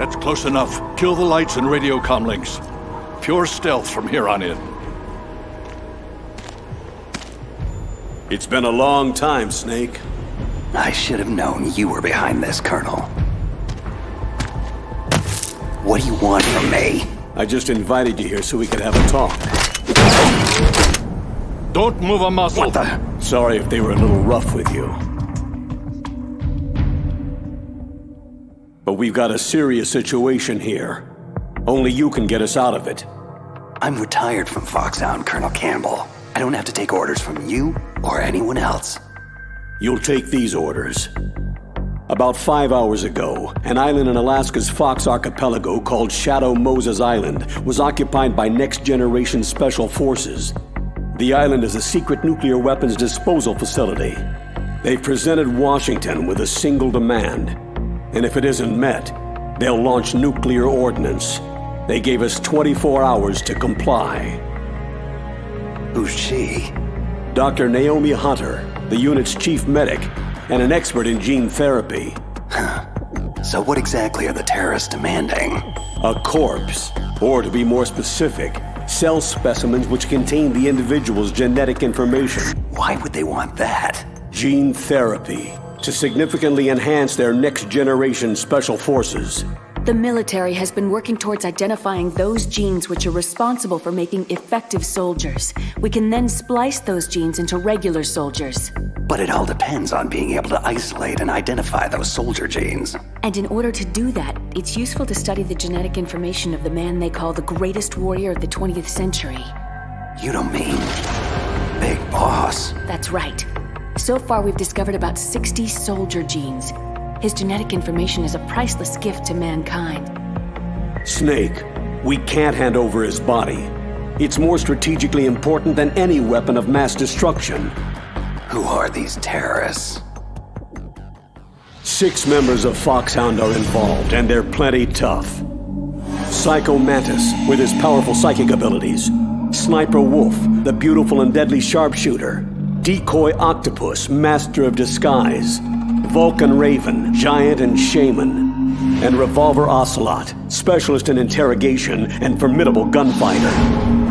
That's close enough. Kill the lights and radio comm links. Pure stealth from here on in. It's been a long time, Snake. I should have known you were behind this, Colonel. What do you want from me? I just invited you here so we could have a talk. Don't move a muscle. What the? Sorry if they were a little rough with you. But we've got a serious situation here. Only you can get us out of it. I'm retired from Foxhound, Colonel Campbell. I don't have to take orders from you or anyone else. You'll take these orders. About 5 hours ago, an island in Alaska's Fox Archipelago called Shadow Moses Island was occupied by next-generation special forces. The island is a secret nuclear weapons disposal facility. They've presented Washington with a single demand, and if it isn't met, they'll launch nuclear ordnance. They gave us 24 hours to comply. Who's she? Dr. Naomi Hunter, the unit's chief medic, and an expert in gene therapy. So what exactly are the terrorists demanding? A corpse, or to be more specific, cell specimens which contain the individual's genetic information. Why would they want that? Gene therapy, to significantly enhance their next-generation special forces. The military has been working towards identifying those genes which are responsible for making effective soldiers. We can then splice those genes into regular soldiers. But it all depends on being able to isolate and identify those soldier genes. And in order to do that, it's useful to study the genetic information of the man they call the greatest warrior of the 20th century. You don't mean Big Boss? That's right. So far, we've discovered about 60 soldier genes. His genetic information is a priceless gift to mankind. Snake, we can't hand over his body. It's more strategically important than any weapon of mass destruction. Who are these terrorists? 6 members of Foxhound are involved, and they're plenty tough. Psycho Mantis, with his powerful psychic abilities. Sniper Wolf, the beautiful and deadly sharpshooter. Decoy Octopus, master of disguise. Vulcan Raven, giant and shaman. And Revolver Ocelot, specialist in interrogation and formidable gunfighter.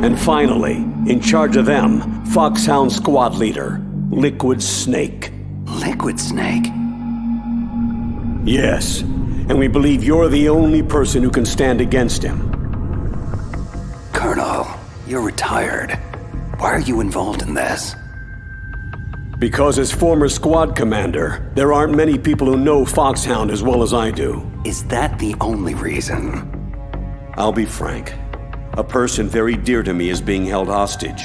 And finally, in charge of them, Foxhound squad leader, Liquid Snake. Liquid Snake? Yes, and we believe you're the only person who can stand against him. Colonel, you're retired. Why are you involved in this? Because as former squad commander, there aren't many people who know Foxhound as well as I do. Is that the only reason? I'll be frank. A person very dear to me is being held hostage.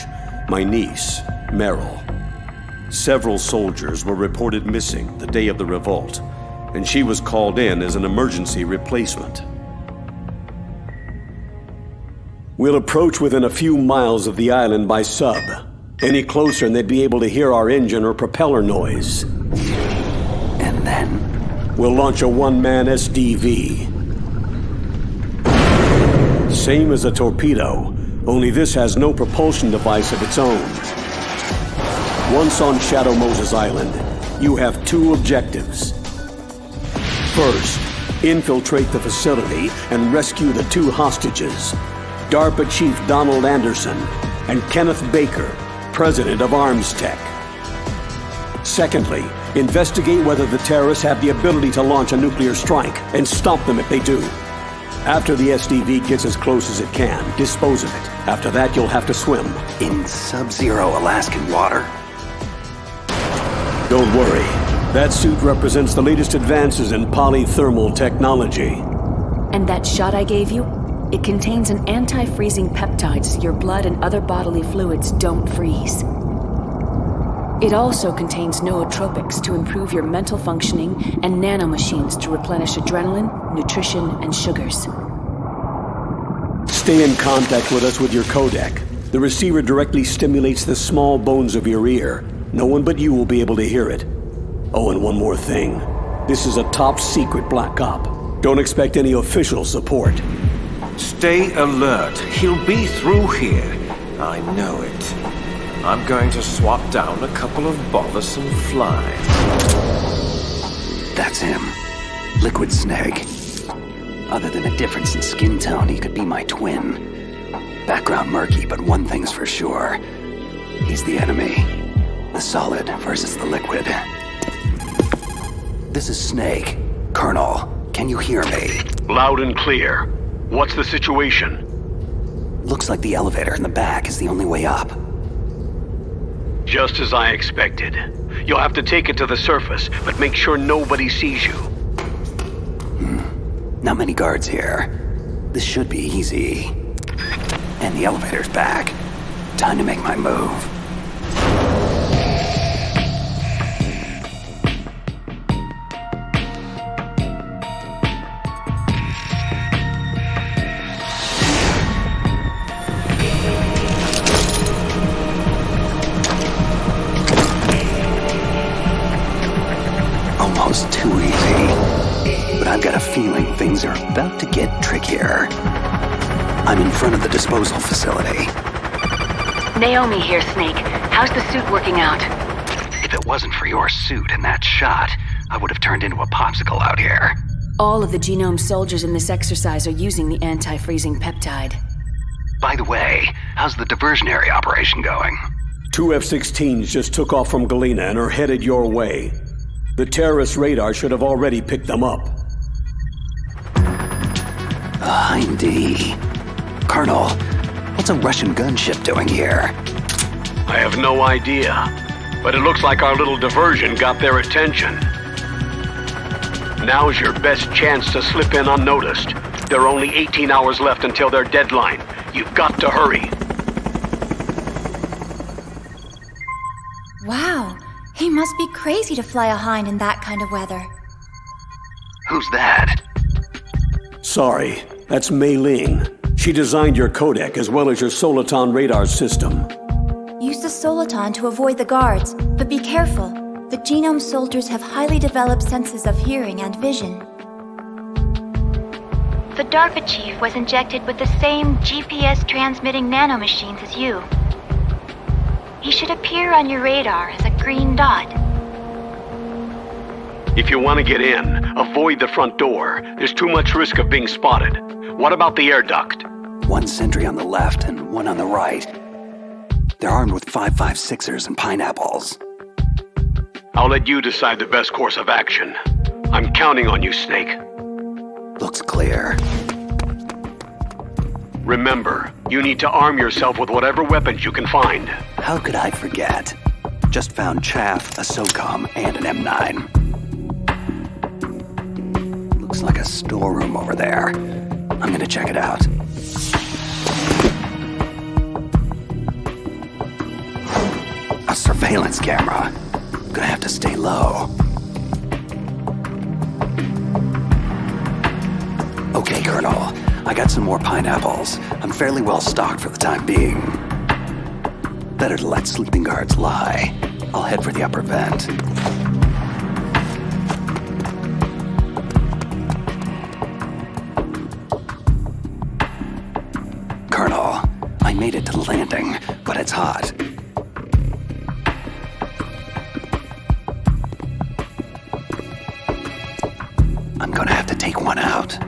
My niece, Meryl. Several soldiers were reported missing the day of the revolt, and she was called in as an emergency replacement. We'll approach within a few miles of the island by sub. Any closer and they'd be able to hear our engine or propeller noise. And then? We'll launch a one-man SDV. Same as a torpedo, only this has no propulsion device of its own. Once on Shadow Moses Island, you have 2 objectives. First, infiltrate the facility and rescue the 2 hostages, DARPA Chief Donald Anderson and Kenneth Baker, President of Arms Tech. Secondly, investigate whether the terrorists have the ability to launch a nuclear strike and stop them if they do. After the SDV gets as close as it can, dispose of it. After that, you'll have to swim. In sub-zero Alaskan water? Don't worry. That suit represents the latest advances in polythermal technology. And that shot I gave you? It contains an anti-freezing peptide so your blood and other bodily fluids don't freeze. It also contains nootropics to improve your mental functioning and nanomachines to replenish adrenaline, nutrition, and sugars. Stay in contact with us with your codec. The receiver directly stimulates the small bones of your ear. No one but you will be able to hear it. Oh, and one more thing. This is a top-secret black op. Don't expect any official support. Stay alert. He'll be through here. I know it. I'm going to swat down a couple of bothersome flies. That's him. Liquid Snake. Other than a difference in skin tone, he could be my twin. Background murky, but one thing's for sure. He's the enemy. The solid versus the liquid. This is Snake. Colonel, can you hear me? Loud and clear. What's the situation? Looks like the elevator in the back is the only way up. Just as I expected. You'll have to take it to the surface, but make sure nobody sees you. Not many guards here. This should be easy. And the elevator's back. Time to make my move. Almost too easy. But I've got a feeling things are about to get trickier. I'm in front of the disposal facility. Naomi here, Snake. How's the suit working out? If it wasn't for your suit and that shot, I would have turned into a popsicle out here. All of the genome soldiers in this exercise are using the anti-freezing peptide. By the way, how's the diversionary operation going? 2 F-16s just took off from Galena and are headed your way. The terrorist radar should have already picked them up. Indeed. Colonel, what's a Russian gunship doing here? I have no idea, but it looks like our little diversion got their attention. Now's your best chance to slip in unnoticed. There are only 18 hours left until their deadline. You've got to hurry. Wow, he must be crazy to fly a Hind in that kind of weather. Who's that? Sorry, that's Mei Ling. She designed your codec as well as your Soliton radar system. Use the Soliton to avoid the guards, but be careful. The genome soldiers have highly developed senses of hearing and vision. The DARPA chief was injected with the same GPS-transmitting nanomachines as you. He should appear on your radar as a green dot. If you want to get in, avoid the front door. There's too much risk of being spotted. What about the air duct? One sentry on the left and one on the right. They're armed with 5.56ers and pineapples. I'll let you decide the best course of action. I'm counting on you, Snake. Looks clear. Remember, you need to arm yourself with whatever weapons you can find. How could I forget? Just found chaff, a SOCOM, and an M9. Looks like a storeroom over there. I'm gonna check it out. A surveillance camera. Gonna have to stay low. Okay, Colonel. I got some more pineapples. I'm fairly well stocked for the time being. Better to let sleeping guards lie. I'll head for the upper vent. Colonel, I made it to the landing, but it's hot. I'm gonna have to take one out.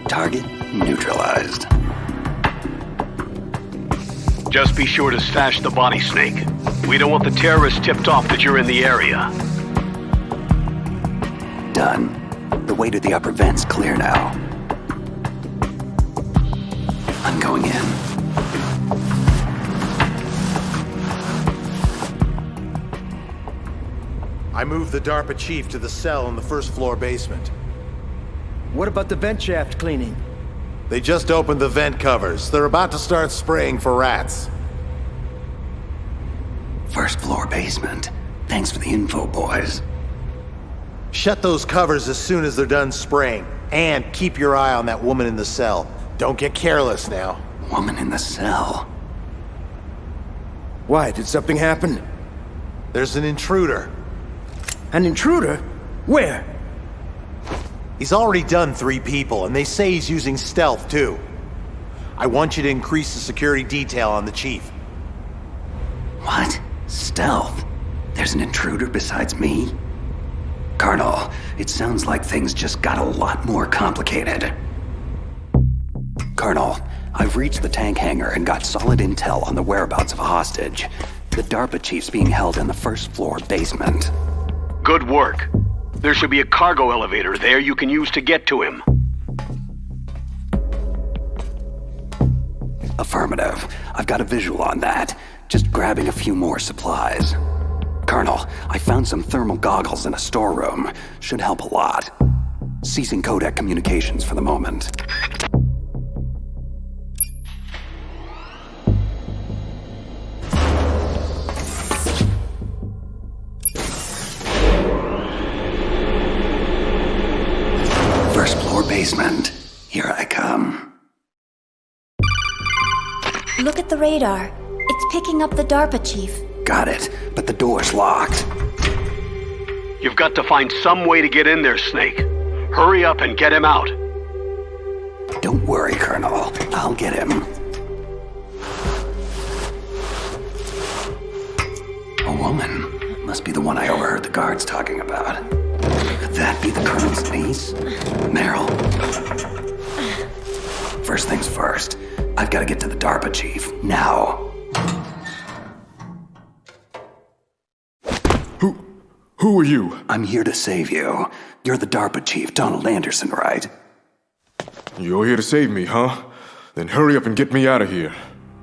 Target neutralized. Just be sure to stash the body, Snake. We don't want the terrorists tipped off that you're in the area. Done. The way to the upper vent's clear now. I'm going in. I moved the DARPA chief to the cell in the first floor basement. What about the vent shaft cleaning? They just opened the vent covers. They're about to start spraying for rats. First floor basement. Thanks for the info, boys. Shut those covers as soon as they're done spraying. And keep your eye on that woman in the cell. Don't get careless now. Woman in the cell. Why, did something happen? There's an intruder. An intruder? Where? He's already done 3 people, and they say he's using stealth, too. I want you to increase the security detail on the chief. What? Stealth? There's an intruder besides me? Colonel, it sounds like things just got a lot more complicated. Colonel, I've reached the tank hangar and got solid intel on the whereabouts of a hostage. The DARPA chief's being held in the first floor basement. Good work. There should be a cargo elevator there you can use to get to him. Affirmative. I've got a visual on that. Just grabbing a few more supplies. Colonel, I found some thermal goggles in a storeroom. Should help a lot. Ceasing codec communications for the moment. First floor basement. Here I come. Look at the radar. It's picking up the DARPA chief. Got it, but the door's locked. You've got to find some way to get in there, Snake. Hurry up and get him out. Don't worry, Colonel. I'll get him. A woman. Must be the one I overheard the guards talking about. Could that be the Colonel's niece? Meryl? First things first. I've got to get to the DARPA chief. Now. Who are you? I'm here to save you. You're the DARPA chief, Donald Anderson, right? You're here to save me, huh? Then hurry up and get me out of here.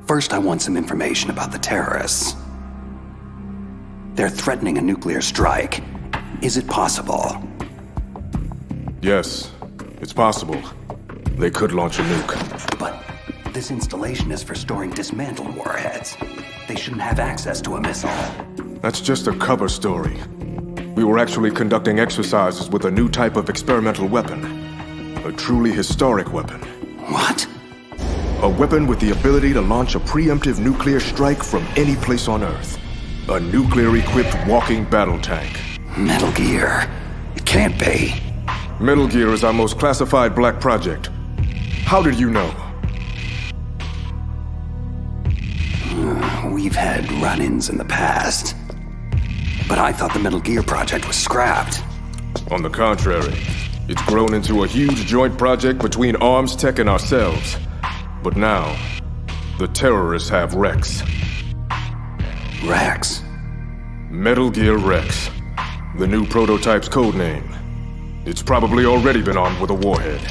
First, I want some information about the terrorists. They're threatening a nuclear strike. Is it possible? Yes, it's possible. They could launch a nuke. But this installation is for storing dismantled warheads. They shouldn't have access to a missile. That's just a cover story. We were actually conducting exercises with a new type of experimental weapon. A truly historic weapon. What? A weapon with the ability to launch a preemptive nuclear strike from any place on Earth. A nuclear-equipped walking battle tank. Metal Gear. It can't be. Metal Gear is our most classified black project. How did you know? We've had run-ins in the past. But I thought the Metal Gear project was scrapped. On the contrary, it's grown into a huge joint project between Arms Tech and ourselves. But now, the terrorists have Rex. Rex? Metal Gear Rex. The new prototype's codename. It's probably already been armed with a warhead.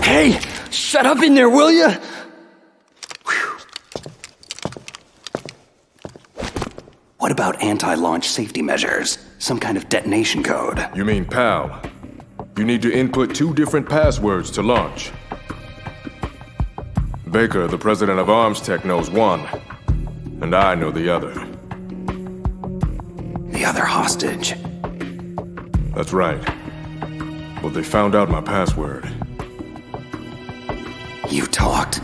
Hey! Shut up in there, will ya? What about anti-launch safety measures? Some kind of detonation code? You mean PAL? You need to input 2 different passwords to launch. Baker, the president of Arms Tech, knows one, and I know the other. The other hostage? That's right. Well, they found out my password. You talked?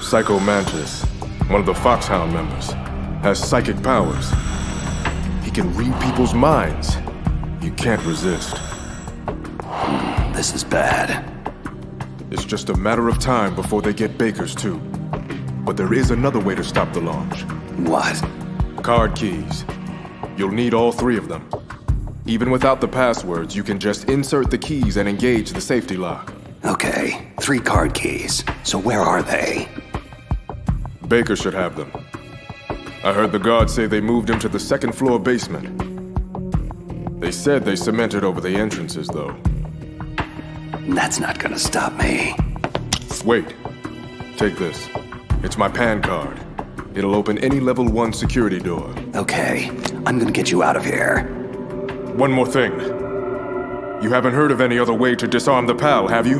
Psycho Mantis, one of the Foxhound members, has psychic powers. He can read people's minds. You can't resist. This is bad. It's just a matter of time before they get Baker's too. But there is another way to stop the launch. What? Card keys. You'll need all 3 of them. Even without the passwords, you can just insert the keys and engage the safety lock. Okay, 3 card keys. So where are they? Baker should have them. I heard the guards say they moved him to the 2nd floor basement. They said they cemented over the entrances, though. That's not gonna stop me. Wait. Take this. It's my PAN card. It'll open any level 1 security door. Okay, I'm gonna get you out of here. One more thing. You haven't heard of any other way to disarm the PAL, have you?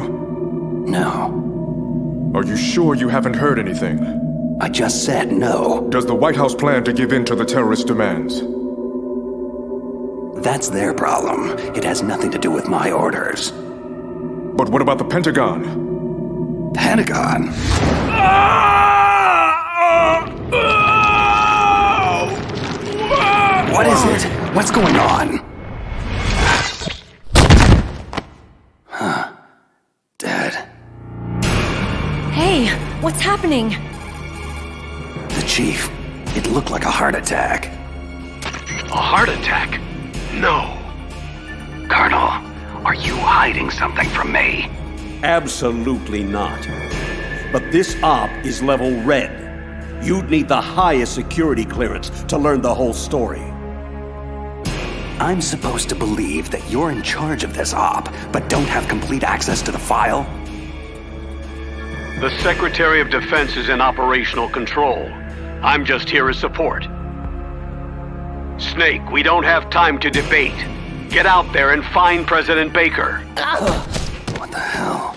No. Are you sure you haven't heard anything? I just said no. Does the White House plan to give in to the terrorist demands? That's their problem. It has nothing to do with my orders. But what about the Pentagon? Pentagon? What is it? What's going on? Huh. Dead. Hey, what's happening? The chief. It looked like a heart attack. A heart attack? No. Colonel, are you hiding something from me? Absolutely not. But this op is level red. You'd need the highest security clearance to learn the whole story. I'm supposed to believe that you're in charge of this op, but don't have complete access to the file? The Secretary of Defense is in operational control. I'm just here as support. Snake, we don't have time to debate. Get out there and find President Baker. What the hell?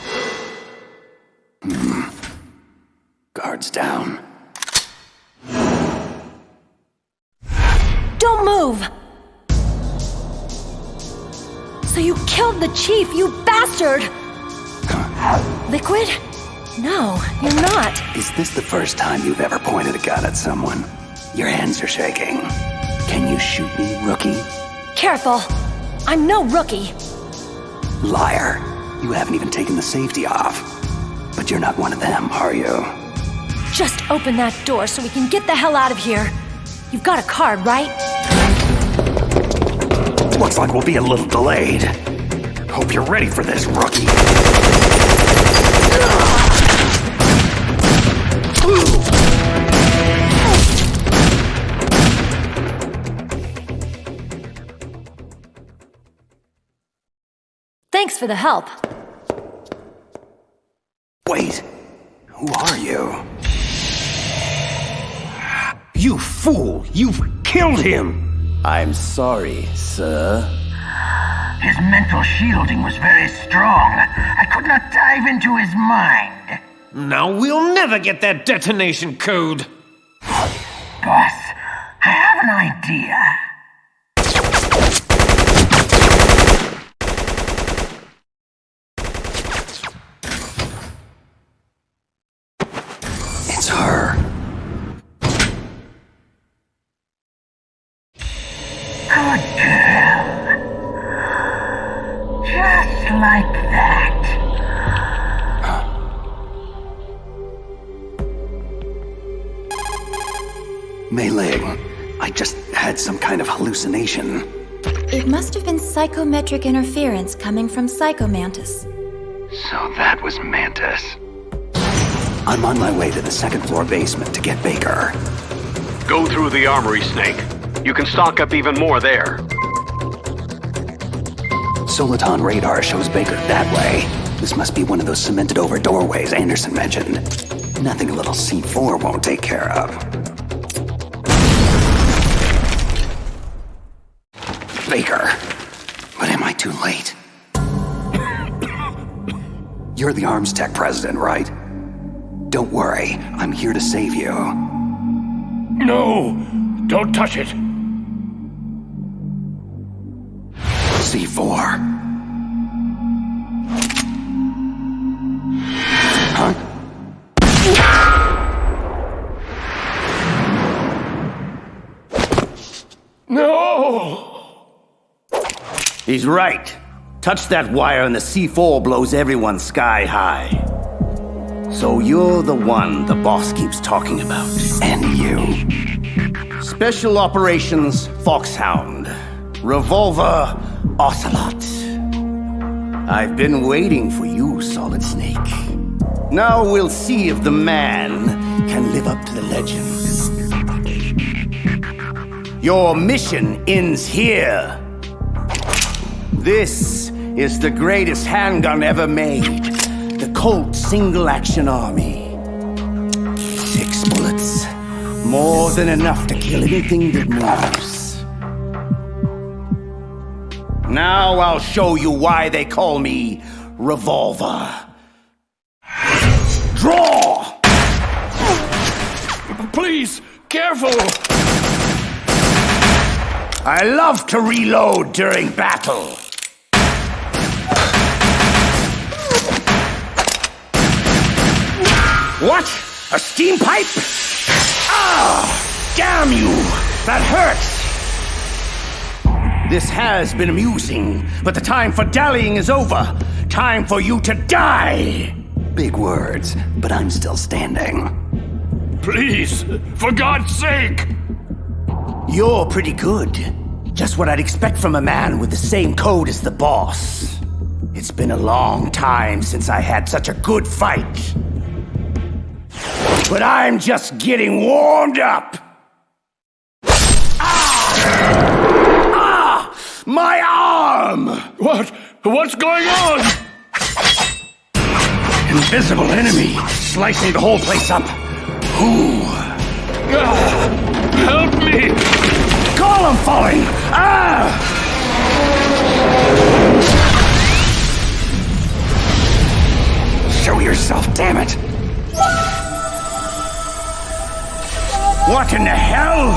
Guards down. Don't move! So you killed the chief, you bastard! Liquid? No, you're not. Is this the first time you've ever pointed a gun at someone? Your hands are shaking. Can you shoot me, rookie? Careful. I'm no rookie. Liar. You haven't even taken the safety off. But you're not one of them, are you? Just open that door so we can get the hell out of here. You've got a card, right? Looks like we'll be a little delayed. Hope you're ready for this, rookie. Thanks for the help. Wait, who are you? You fool! You've killed him! I'm sorry, sir. His mental shielding was very strong. I could not dive into his mind. Now we'll never get that detonation code! Boss, I have an idea. It's her. Good girl. Just like that. Mei Ling, I just had some kind of hallucination. It must have been psychometric interference coming from Psychomantis. So that was Mantis. I'm on my way to the second floor basement to get Baker. Go through the armory, Snake. You can stock up even more there. Soliton radar shows Baker that way. This must be one of those cemented over doorways Anderson mentioned. Nothing a little C4 won't take care of. Baker. But am I too late? You're the Arms Tech president, right? Don't worry, I'm here to save you. No! Don't touch it! C4. Huh? No! He's right. Touch that wire and the C4 blows everyone sky high. So you're the one the boss keeps talking about. And you. Special Operations Foxhound. Revolver Ocelot. I've been waiting for you, Solid Snake. Now we'll see if the man can live up to the legend. Your mission ends here. This is the greatest handgun ever made. The Colt Single Action Army. 6 bullets. More than enough to kill anything that moves. Now I'll show you why they call me Revolver. Draw! Please, careful! I love to reload during battle. What? A steam pipe? Ah! Damn you! That hurts! This has been amusing, but the time for dallying is over. Time for you to die! Big words, but I'm still standing. Please, for God's sake! You're pretty good. Just what I'd expect from a man with the same code as the boss. It's been a long time since I had such a good fight. But I'm just getting warmed up! My arm! What's going on? Invisible enemy, slicing the whole place up. Who? Help me! Column falling! Show yourself, damn it! What in the hell?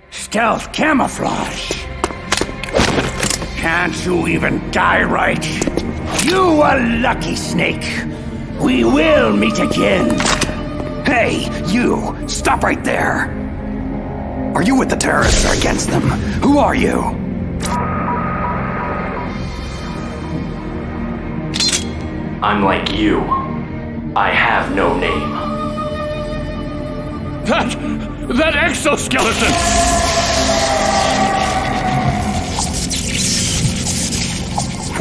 Stealth camouflage. Can't you even die right? You are lucky, Snake. We will meet again. Hey, you! Stop right there! Are you with the terrorists or against them? Who are you? I'm like you. I have no name. That exoskeleton!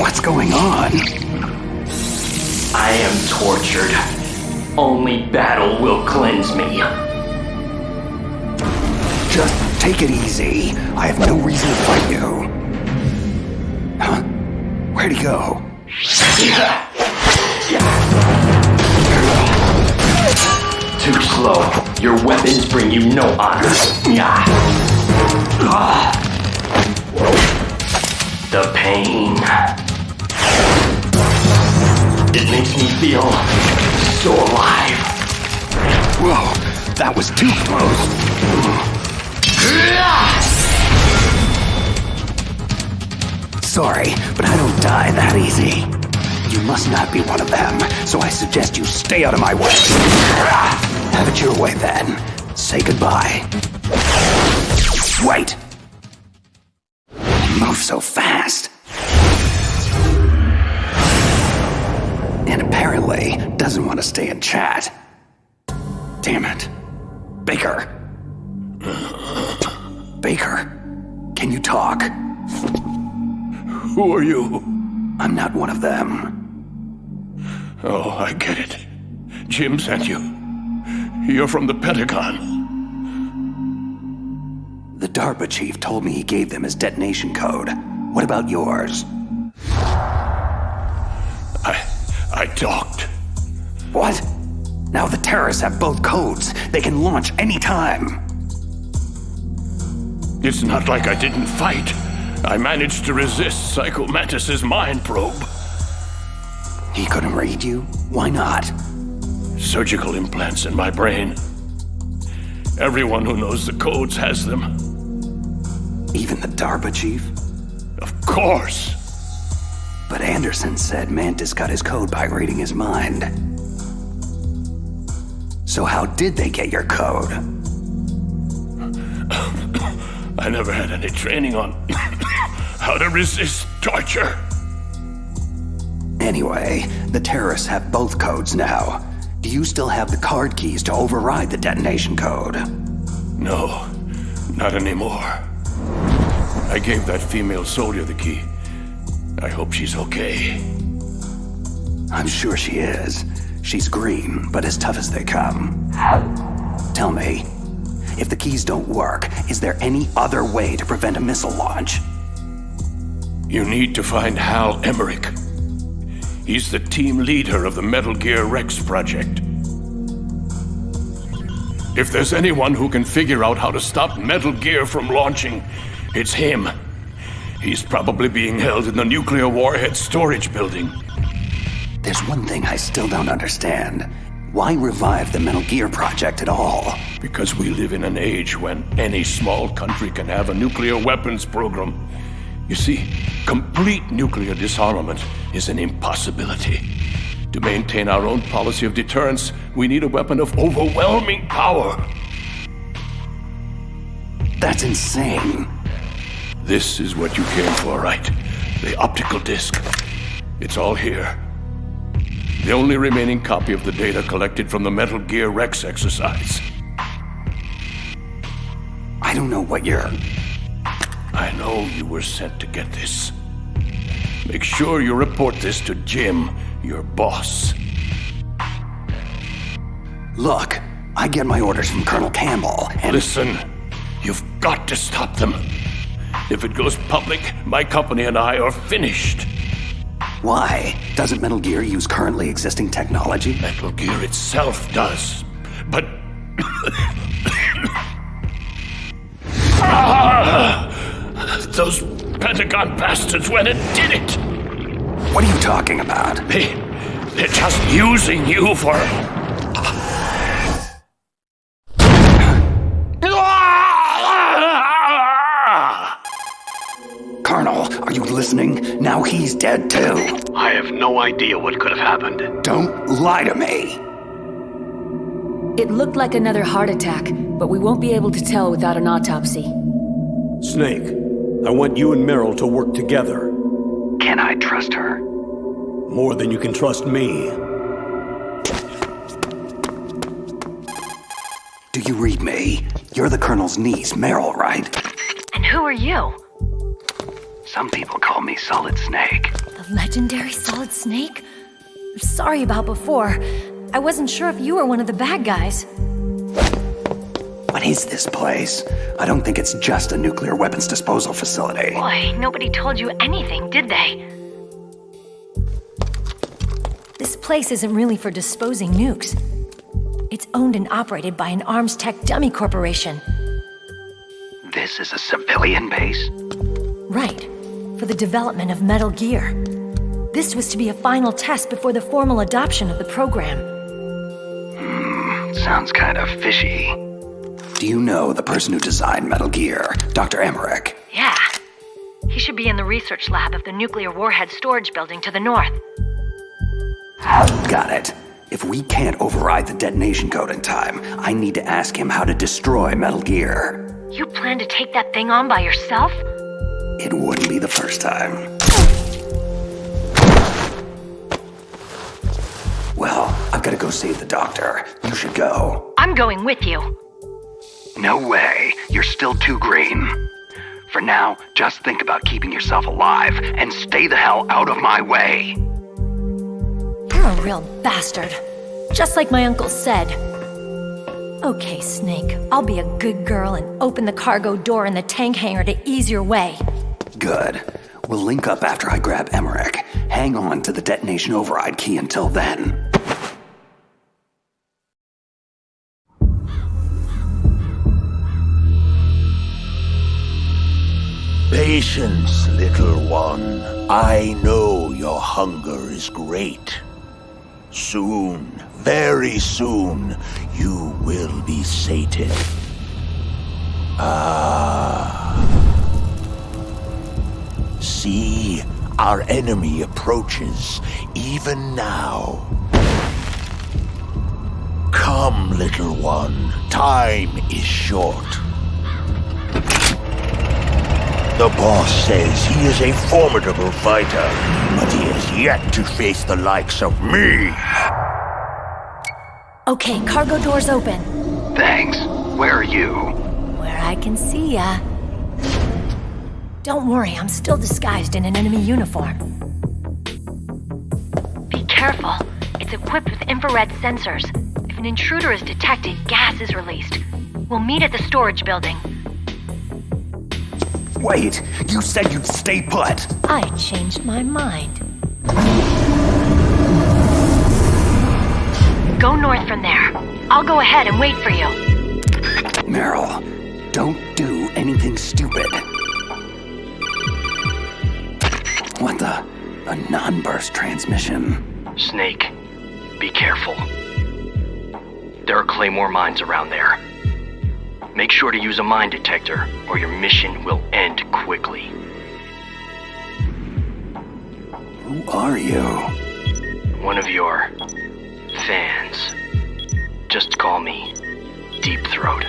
What's going on? I am tortured. Only battle will cleanse me. Just take it easy. I have no reason to fight you. Huh? Where'd he go? Too slow. Your weapons bring you no honor. The pain. It makes me feel so alive. Whoa, that was too close. Sorry, but I don't die that easy. You must not be one of them, so I suggest you stay out of my way. Have it your way then. Say goodbye. Wait! Move so fast. And apparently doesn't want to stay and chat. Damn it. Baker. Baker, can you talk? Who are you? I'm not one of them. Oh, I get it. Jim sent you. You're from the Pentagon. The DARPA chief told me he gave them his detonation code. What about yours? I talked. What? Now the terrorists have both codes. They can launch any time. It's not like I didn't fight. I managed to resist Psycho Mantis's mind probe. He couldn't read you? Why not? Surgical implants in my brain. Everyone who knows the codes has them. Even the DARPA chief? Of course. But Anderson said Mantis got his code by reading his mind. So how did they get your code? I never had any training on how to resist torture. Anyway, the terrorists have both codes now. Do you still have the card keys to override the detonation code? No, not anymore. I gave that female soldier the key. I hope she's okay. I'm sure she is. She's green, but as tough as they come. Tell me, if the keys don't work, is there any other way to prevent a missile launch? You need to find Hal Emmerich. He's the team leader of the Metal Gear Rex project. If there's anyone who can figure out how to stop Metal Gear from launching, it's him. He's probably being held in the nuclear warhead storage building. There's one thing I still don't understand. Why revive the Metal Gear project at all? Because we live in an age when any small country can have a nuclear weapons program. You see, complete nuclear disarmament is an impossibility. To maintain our own policy of deterrence, we need a weapon of overwhelming power. That's insane. This is what you came for, right? The optical disc. It's all here. The only remaining copy of the data collected from the Metal Gear Rex exercise. I don't know what you're... I know you were sent to get this. Make sure you report this to Jim, your boss. Look, I get my orders from Colonel Campbell, and... Listen, you've got to stop them. If it goes public, my company and I are finished. Why? Doesn't Metal Gear use currently existing technology? Metal Gear itself does, but... Those Pentagon bastards went and did it! What are you talking about? They're just using you for... Colonel, are you listening? Now he's dead too. I have no idea what could have happened. Don't lie to me. It looked like another heart attack, but we won't be able to tell without an autopsy. Snake, I want you and Meryl to work together. Can I trust her? More than you can trust me. Do you read me? You're the Colonel's niece, Meryl, right? And who are you? Some people call me Solid Snake. The legendary Solid Snake? Sorry about before. I wasn't sure if you were one of the bad guys. What is this place? I don't think it's just a nuclear weapons disposal facility. Boy, nobody told you anything, did they? This place isn't really for disposing nukes. It's owned and operated by an arms tech dummy corporation. This is a civilian base? Right. For the development of Metal Gear. This was to be a final test before the formal adoption of the program. Sounds kind of fishy. Do you know the person who designed Metal Gear, Dr. Emmerich? Yeah. He should be in the research lab of the nuclear warhead storage building to the north. Got it. If we can't override the detonation code in time, I need to ask him how to destroy Metal Gear. You plan to take that thing on by yourself? It wouldn't be the first time. Well, I've got to go save the doctor. You should go. I'm going with you. No way. You're still too green. For now, just think about keeping yourself alive and stay the hell out of my way. You're a real bastard. Just like my uncle said. Okay, Snake, I'll be a good girl and open the cargo door in the tank hangar to ease your way. Good. We'll link up after I grab Emmerich. Hang on to the detonation override key until then. Patience, little one. I know your hunger is great. Soon, very soon, you will be sated. See, our enemy approaches, even now. Come, little one. Time is short. The boss says he is a formidable fighter, but he has yet to face the likes of me. Okay, cargo door's open. Thanks. Where are you? Where I can see ya. Don't worry, I'm still disguised in an enemy uniform. Be careful. It's equipped with infrared sensors. If an intruder is detected, gas is released. We'll meet at the storage building. Wait, you said you'd stay put. I changed my mind. Go north from there. I'll go ahead and wait for you. Meryl, don't do anything stupid. What the? A non-burst transmission. Snake, be careful. There are Claymore mines around there. Make sure to use a mine detector, or your mission will end quickly. Who are you? One of your fans. Just call me Deep Throat.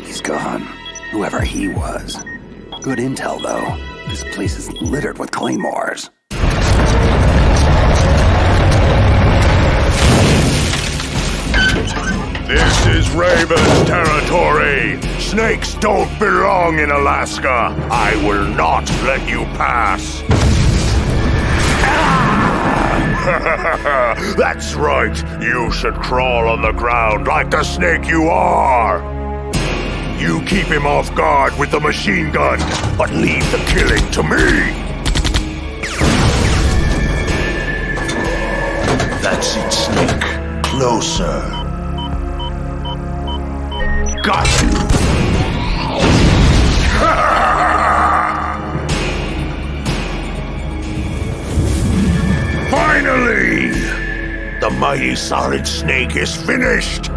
He's gone. Whoever he was. Good intel, though. This place is littered with claymores. Raven's territory! Snakes don't belong in Alaska! I will not let you pass! That's right! You should crawl on the ground like the snake you are! You keep him off guard with the machine gun, but leave the killing to me! That's it, Snake. Closer. Got you! Finally! The mighty Solid Snake is finished!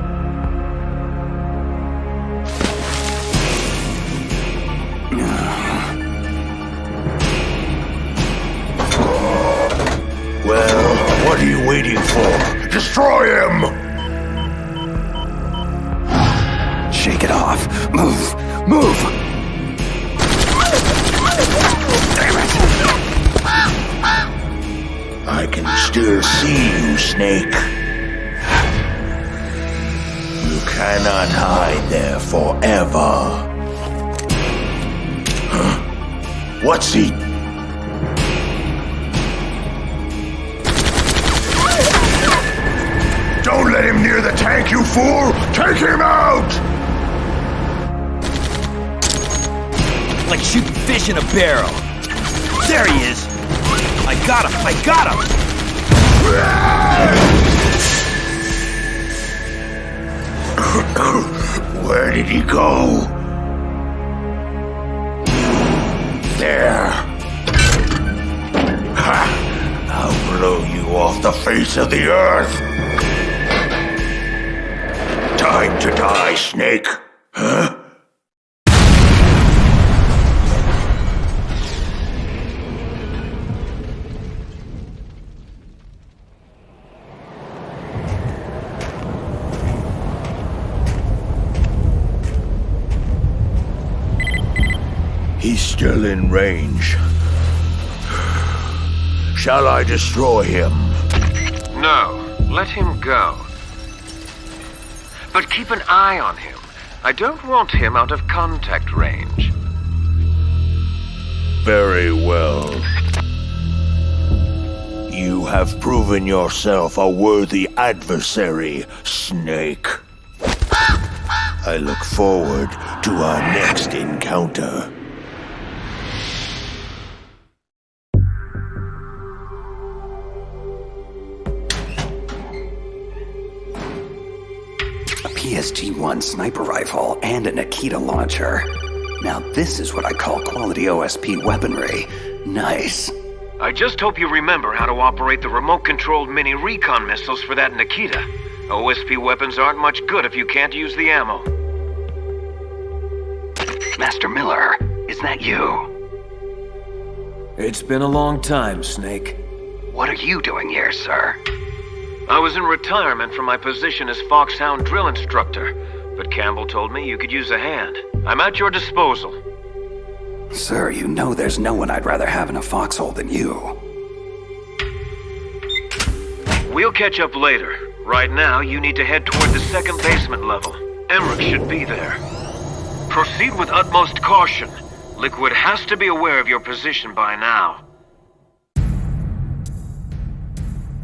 Well, what are you waiting for? Destroy him! Shake it off. Move! Move! Damn it! I can still see you, Snake. You cannot hide there forever. Huh? What's he? Don't let him near the tank, you fool! Take him out! Like shooting fish in a barrel. There he is! I got him! I got him! Where did he go? There. Ha! I'll blow you off the face of the earth. Time to die, Snake. Huh? He's still in range. Shall I destroy him? No, let him go. But keep an eye on him. I don't want him out of contact range. Very well. You have proven yourself a worthy adversary, Snake. I look forward to our next encounter. PSG-1 sniper rifle and a Nikita launcher. Now this is what I call quality OSP weaponry. Nice. I just hope you remember how to operate the remote-controlled mini recon missiles for that Nikita. OSP weapons aren't much good if you can't use the ammo. Master Miller, is that you? It's been a long time, Snake. What are you doing here, sir? I was in retirement from my position as Foxhound drill instructor, but Campbell told me you could use a hand. I'm at your disposal. Sir, you know there's no one I'd rather have in a foxhole than you. We'll catch up later. Right now, you need to head toward the second basement level. Emmerich should be there. Proceed with utmost caution. Liquid has to be aware of your position by now.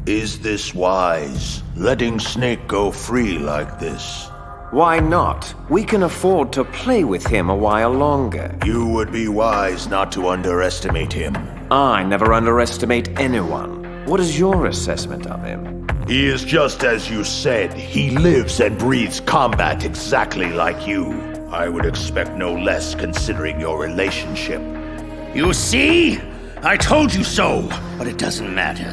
Is this wise? Letting Snake go free like this? Why not? We can afford to play with him a while longer. You would be wise not to underestimate him. I never underestimate anyone. What is your assessment of him? He is just as you said. He lives and breathes combat exactly like you. I would expect no less considering your relationship. You see? I told you so! But it doesn't matter.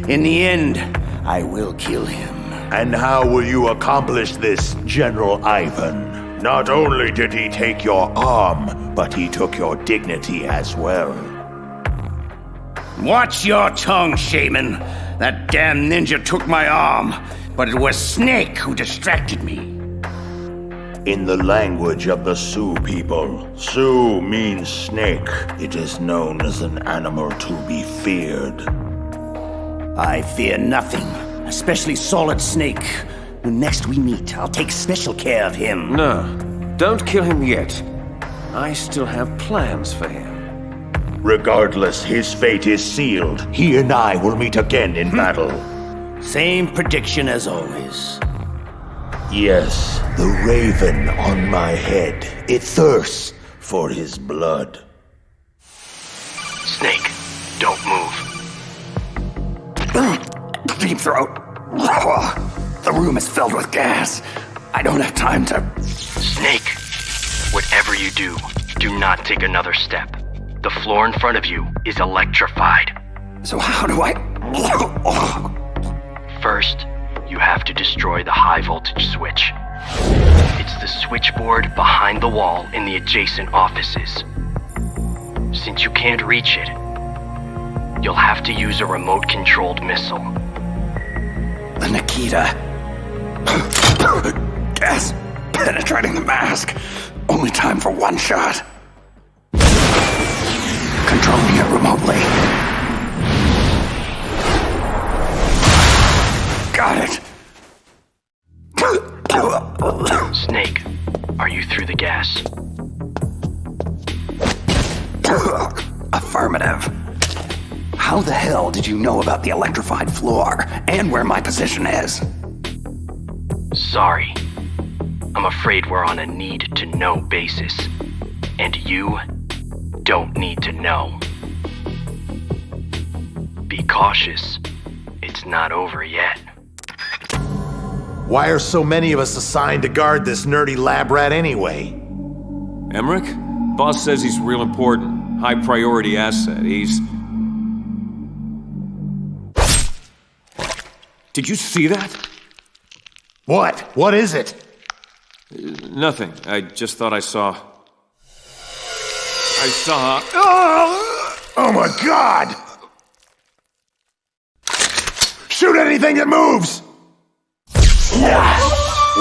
In the end, I will kill him. And how will you accomplish this, General Ivan? Not only did he take your arm, but he took your dignity as well. Watch your tongue, Shaman. That damn ninja took my arm, but it was Snake who distracted me. In the language of the Sioux people, Sioux means snake. It is known as an animal to be feared. I fear nothing, especially Solid Snake. Next we meet, I'll take special care of him. No, don't kill him yet. I still have plans for him. Regardless, his fate is sealed. He and I will meet again in battle. Same prediction as always. Yes, the raven on my head. It thirsts for his blood. Snake, don't move. Deep throat. The room is filled with gas. I don't have time to... Snake, whatever you do, do not take another step. The floor in front of you is electrified. So how do I... First, you have to destroy the high voltage switch. It's the switchboard behind the wall in the adjacent offices. Since you can't reach it, you'll have to use a remote-controlled missile. The Nikita. Gas penetrating the mask. Only time for one shot. Controlling it remotely. Got it. Snake, are you through the gas? Affirmative. How the hell did you know about the electrified floor and where my position is? Sorry. I'm afraid we're on a need-to-know basis. And you don't need to know. Be cautious. It's not over yet. Why are so many of us assigned to guard this nerdy lab rat anyway? Emmerich? Boss says he's real important. High priority asset. He's... Did you see that? What? What is it? Nothing. I just thought I saw... Oh my God! Shoot anything that moves!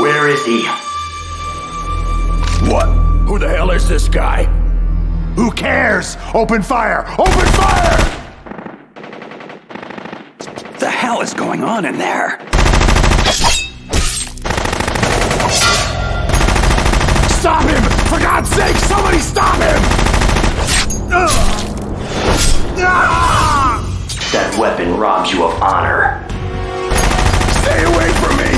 Where is he? What? Who the hell is this guy? Who cares? Open fire! Open fire! The hell is going on in there? Stop him! For God's sake, somebody stop him! That weapon robs you of honor. Stay away from me!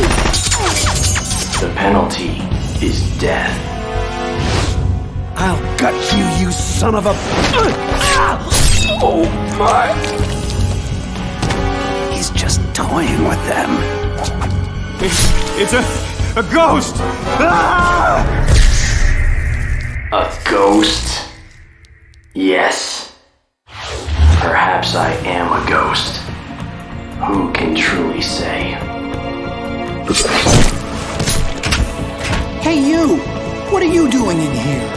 The penalty is death. I'll gut you, you son of a... Oh my... He's just toying with them. It's a ghost! A ghost? Yes. Perhaps I am a ghost. Who can truly say? Hey you! What are you doing in here?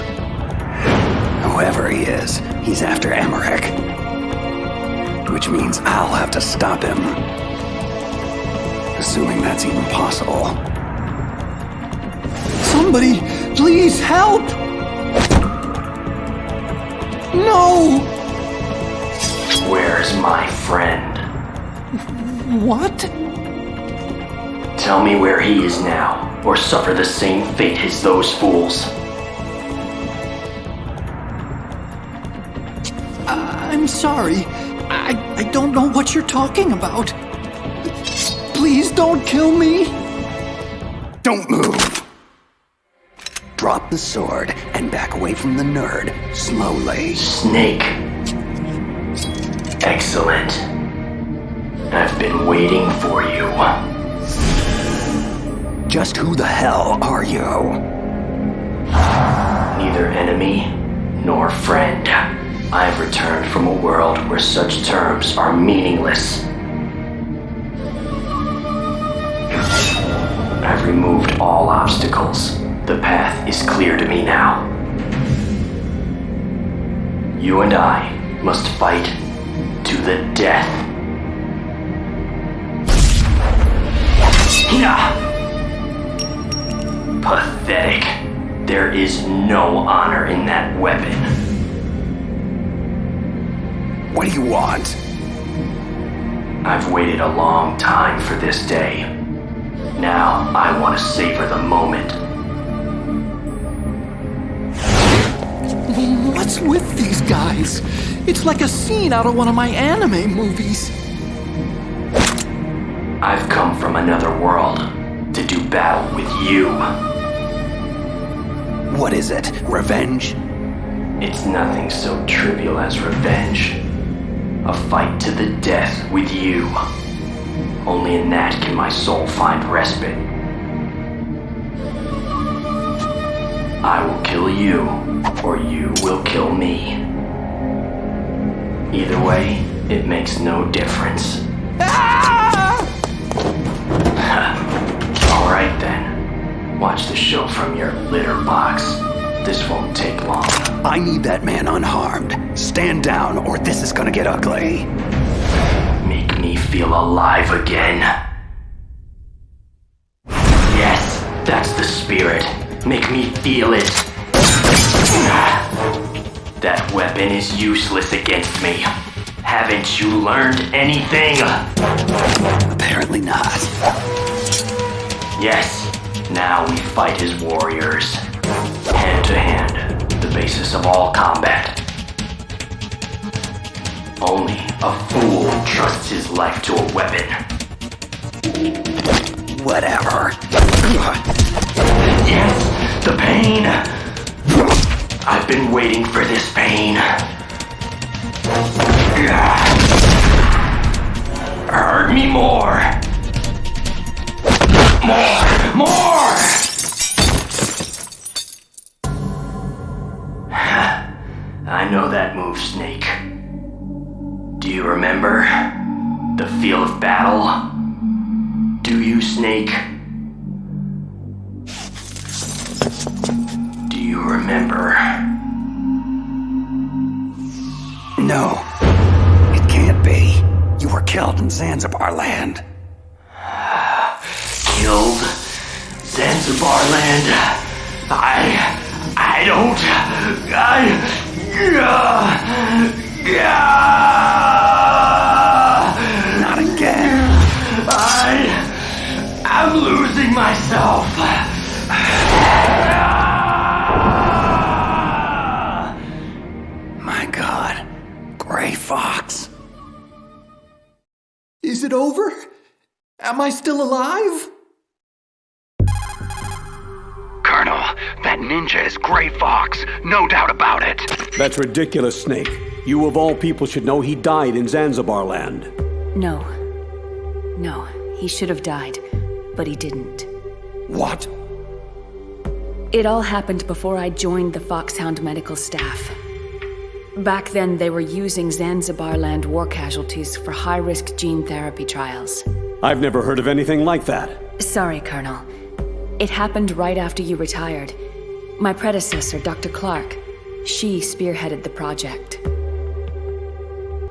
Whoever he is, he's after Emmerich. Which means I'll have to stop him. Assuming that's even possible. Somebody, please help! No! Where's my friend? What? Tell me where he is now, or suffer the same fate as those fools. I'm sorry. I don't know what you're talking about. Please don't kill me. Don't move. Drop the sword and back away from the nerd, slowly. Snake. Excellent. I've been waiting for you. Just who the hell are you? Neither enemy nor friend. I've returned from a world where such terms are meaningless. I've removed all obstacles. The path is clear to me now. You and I must fight to the death. Pathetic. There is no honor in that weapon. What do you want? I've waited a long time for this day. Now, I want to savor the moment. What's with these guys? It's like a scene out of one of my anime movies. I've come from another world to do battle with you. What is it? Revenge? It's nothing so trivial as revenge. A fight to the death with you. Only in that can my soul find respite. I will kill you, or you will kill me. Either way, it makes no difference. Alright then. Watch the show from your litter box. This won't take long. I need that man unharmed. Stand down, or this is gonna get ugly. Make me feel alive again. Yes, that's the spirit. Make me feel it. That weapon is useless against me. Haven't you learned anything? Apparently not. Yes, now we fight as warriors. Hand to hand, the basis of all combat. Only a fool trusts his life to a weapon. Whatever. Yes, the pain. I've been waiting for this pain. Hurt me more. More! I know that move, Snake. Do you remember? The feel of battle? Do you, Snake? Do you remember? No. It can't be. You were killed in Zanzibar land. Killed? Zanzibar land? I don't... Not again. I'm losing myself. My God. Gray Fox. Is it over? Am I still alive? Colonel, that ninja is Gray Fox. No doubt about it. That's ridiculous, Snake. You of all people should know he died in Zanzibar land. No. No, he should have died, but he didn't. What? It all happened before I joined the Foxhound medical staff. Back then, they were using Zanzibar land war casualties for high-risk gene therapy trials. I've never heard of anything like that. Sorry, Colonel. It happened right after you retired. My predecessor, Dr. Clark, she spearheaded the project.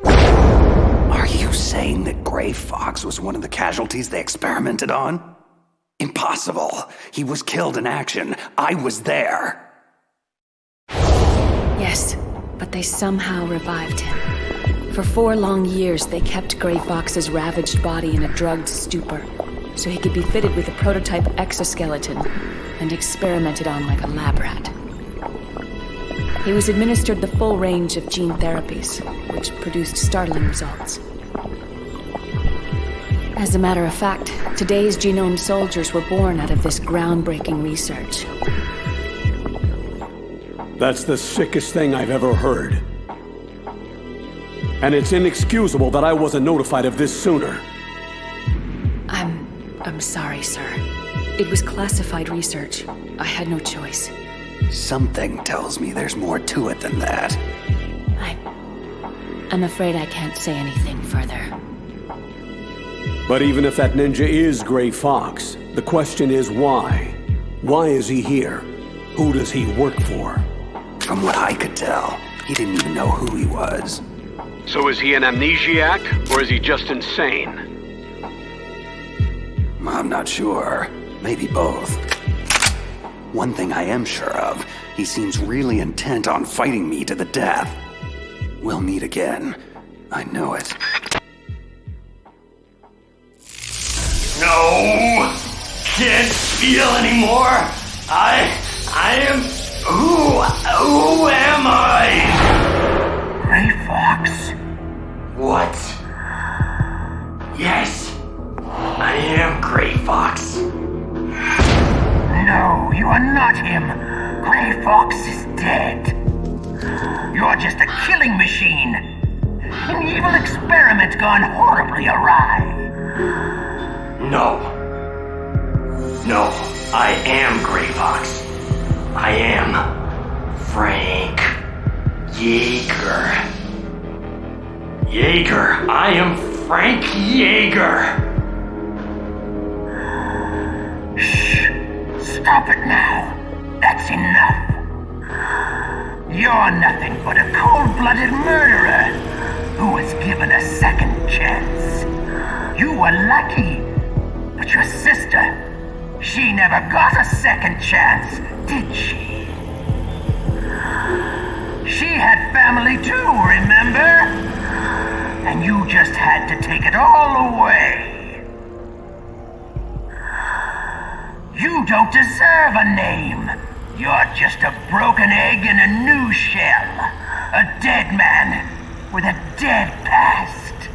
Are you saying that Gray Fox was one of the casualties they experimented on? Impossible. He was killed in action. I was there. Yes, but they somehow revived him. For 4 long years, they kept Gray Fox's ravaged body in a drugged stupor, so he could be fitted with a prototype exoskeleton and experimented on like a lab rat. He was administered the full range of gene therapies, which produced startling results. As a matter of fact, today's genome soldiers were born out of this groundbreaking research. That's the sickest thing I've ever heard. And it's inexcusable that I wasn't notified of this sooner. I'm sorry, sir. It was classified research. I had no choice. Something tells me there's more to it than that. I'm afraid I can't say anything further. But even if that ninja is Gray Fox, the question is why? Why is he here? Who does he work for? From what I could tell, he didn't even know who he was. So is he an amnesiac, or is he just insane? I'm not sure. Maybe both. One thing I am sure of, he seems really intent on fighting me to the death. We'll meet again. I know it. No! can't feel anymore. I am... Who am I? Gray Fox. What? Yes, I am Gray Fox. No, you are not him. Gray Fox is dead. You're just a killing machine. An evil experiment gone horribly awry. No, I am Gray Fox. I am Frank Yeager. I am Frank Yeager. Shh. Stop it now. That's enough. You're nothing but a cold-blooded murderer who was given a second chance. You were lucky, but your sister, she never got a second chance, did she? She had family too, remember? And you just had to take it all away. You don't deserve a name. You're just a broken egg in a new shell. A dead man with a dead past.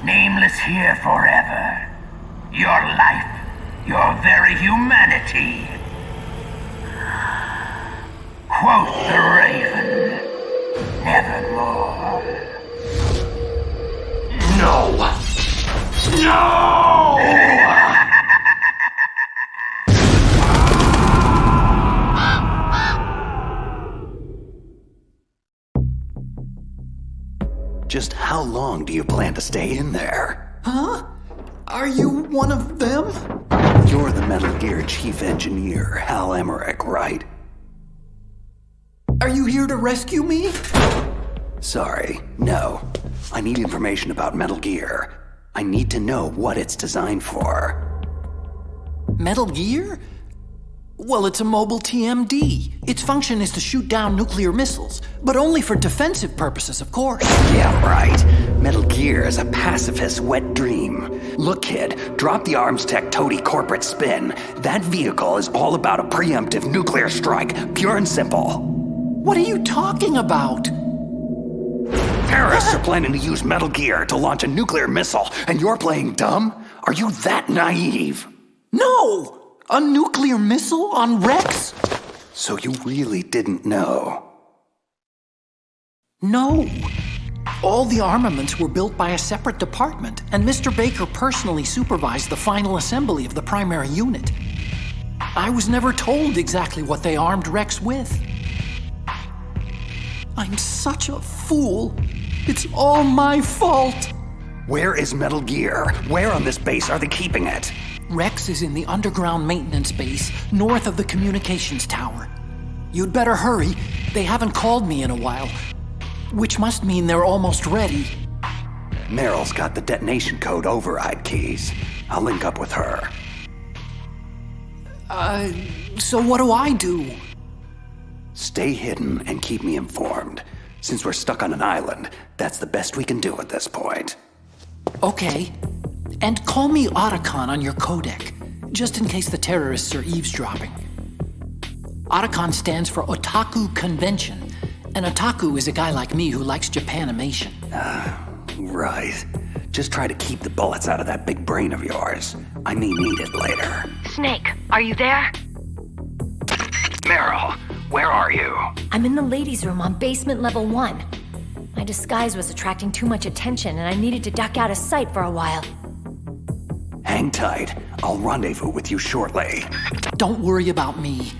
Nameless here forever. Your life, your very humanity. Quoth the raven, nevermore. No! Just how long do you plan to stay in there? Huh? Are you one of them? You're the Metal Gear chief engineer, Hal Emmerich, right? Are you here to rescue me? Sorry, no. I need information about Metal Gear. I need to know what it's designed for. Metal Gear? Well, it's a mobile TMD. Its function is to shoot down nuclear missiles, but only for defensive purposes, of course. Yeah, right. Metal Gear is a pacifist wet dream. Look, kid, drop the arms tech toady corporate spin. That vehicle is all about a preemptive nuclear strike, pure and simple. What are you talking about? Terrorists are planning to use Metal Gear to launch a nuclear missile, and you're playing dumb? Are you that naive? No! A nuclear missile on Rex? So you really didn't know? No. All the armaments were built by a separate department, and Mr. Baker personally supervised the final assembly of the primary unit. I was never told exactly what they armed Rex with. I'm such a fool. It's all my fault. Where is Metal Gear? Where on this base are they keeping it? Rex is in the underground maintenance base, north of the communications tower. You'd better hurry. They haven't called me in a while, which must mean they're almost ready. Meryl's got the detonation code override keys. I'll link up with her. So what do I do? Stay hidden and keep me informed. Since we're stuck on an island, that's the best we can do at this point. Okay. And call me Otacon on your codec, just in case the terrorists are eavesdropping. Otacon stands for Otaku Convention, and Otaku is a guy like me who likes Japanimation. Right. Just try to keep the bullets out of that big brain of yours. I may need it later. Snake, are you there? Meryl, where are you? I'm in the ladies' room on basement level 1. My disguise was attracting too much attention, and I needed to duck out of sight for a while. Hang tight. I'll rendezvous with you shortly. Don't worry about me.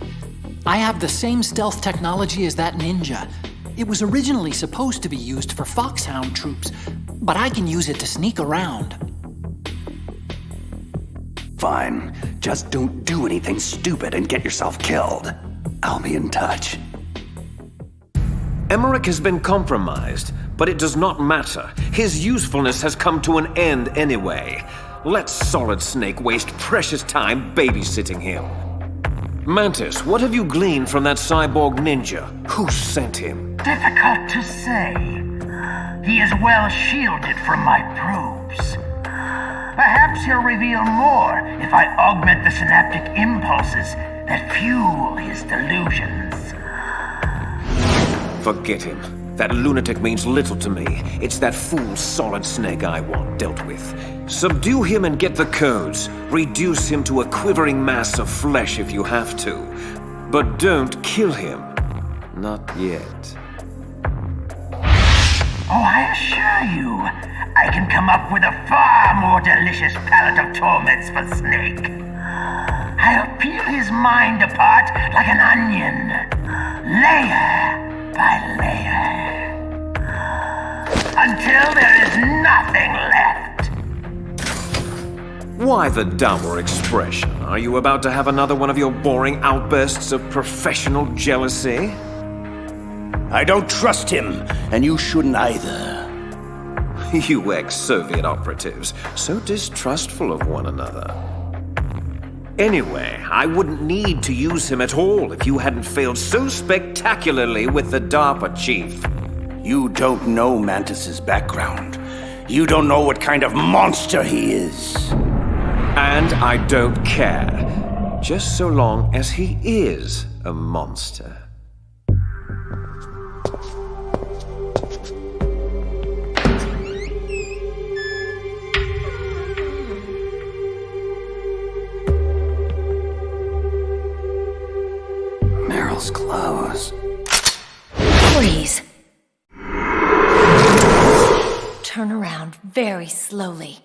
I have the same stealth technology as that ninja. It was originally supposed to be used for Foxhound troops, but I can use it to sneak around. Fine. Just don't do anything stupid and get yourself killed. I'll be in touch. Emmerich has been compromised, but it does not matter. His usefulness has come to an end anyway. Let Solid Snake waste precious time babysitting him. Mantis, what have you gleaned from that cyborg ninja? Who sent him? Difficult to say. He is well shielded from my probes. perhaps he'll reveal more if I augment the synaptic impulses that fuel his delusions. Forget him. That lunatic means little to me. It's that fool Solid Snake I want dealt with. Subdue him and get the codes. Reduce him to a quivering mass of flesh if you have to. But don't kill him. Not yet. Oh, I assure you, I can come up with a far more delicious palette of torments for Snake. I'll peel his mind apart like an onion, layer by layer, until there is nothing left. Why the dour expression? Are you about to have another one of your boring outbursts of professional jealousy? I don't trust him, and you shouldn't either. You ex-Soviet operatives, so distrustful of one another. Anyway, I wouldn't need to use him at all if you hadn't failed so spectacularly with the DARPA chief. You don't know Mantis's background. You don't know what kind of monster he is. And I don't care. Just so long as he is a monster. Meryl's clothes. Please. Turn around very slowly.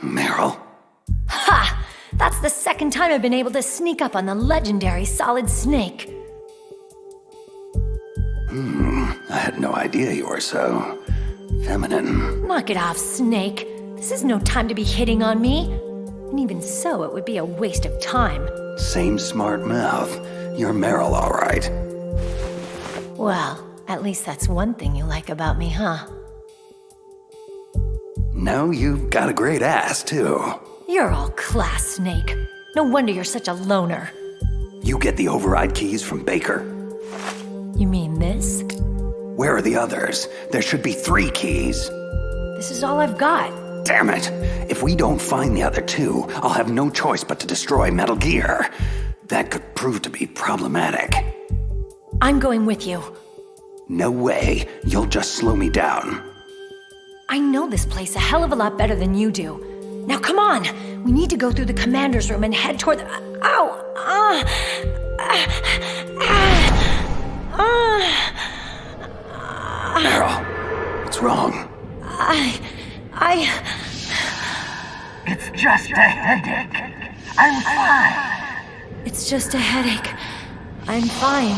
Meryl? Ha! That's the second time I've been able to sneak up on the legendary Solid Snake. I had no idea you were so feminine. Knock it off, Snake. This is no time to be hitting on me. And even so, it would be a waste of time. Same smart mouth. You're Meryl, all right. Well, at least that's one thing you like about me, huh? No, you've got a great ass, too. You're all class, Snake. No wonder you're such a loner. You get the override keys from Baker. You mean this? Where are the others? There should be 3 keys. This is all I've got. Damn it! If we don't find the other 2, I'll have no choice but to destroy Metal Gear. That could prove to be problematic. I'm going with you. No way. You'll just slow me down. I know this place a hell of a lot better than you do. Now come on! We need to go through the commander's room and head toward the... Ow! Meryl, what's wrong? It's just a headache. I'm fine. It's just a headache. I'm fine.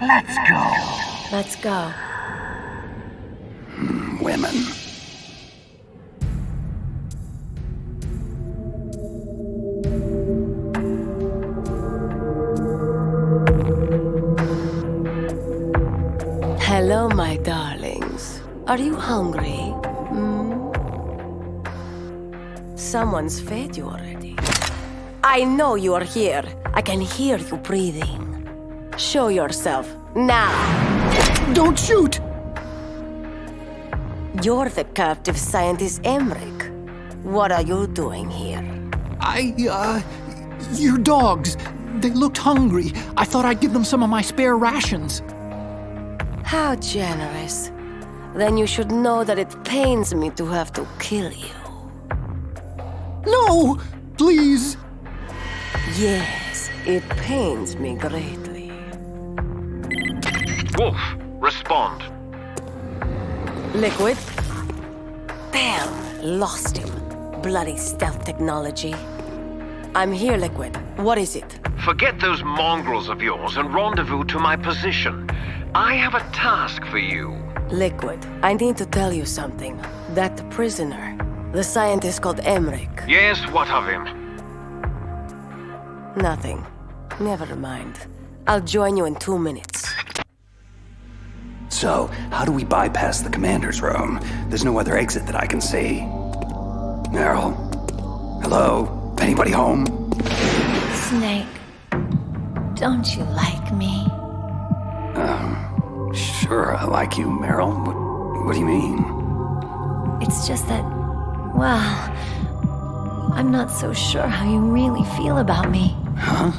Let's go. Let's go. Women. Hello, my darlings. Are you hungry? Someone's fed you already. I know you are here. I can hear you breathing. Show yourself, now! Don't shoot! You're the captive scientist Emmerich. What are you doing here? Your dogs. They looked hungry. I thought I'd give them some of my spare rations. How generous. Then you should know that it pains me to have to kill you. No! Please! Yes, it pains me greatly. Wolf, respond. Liquid? Damn, lost him. Bloody stealth technology. I'm here, Liquid. What is it? Forget those mongrels of yours and rendezvous to my position. I have a task for you. Liquid, I need to tell you something. That prisoner, the scientist called Emmerich. Yes, what of him? Nothing. Never mind. I'll join you in 2 minutes. So, how do we bypass the commander's room? There's no other exit that I can see. Meryl? Hello? Anybody home? Snake, don't you like me? Sure, I like you, Meryl. What do you mean? It's just that, well, I'm not so sure how you really feel about me. Huh?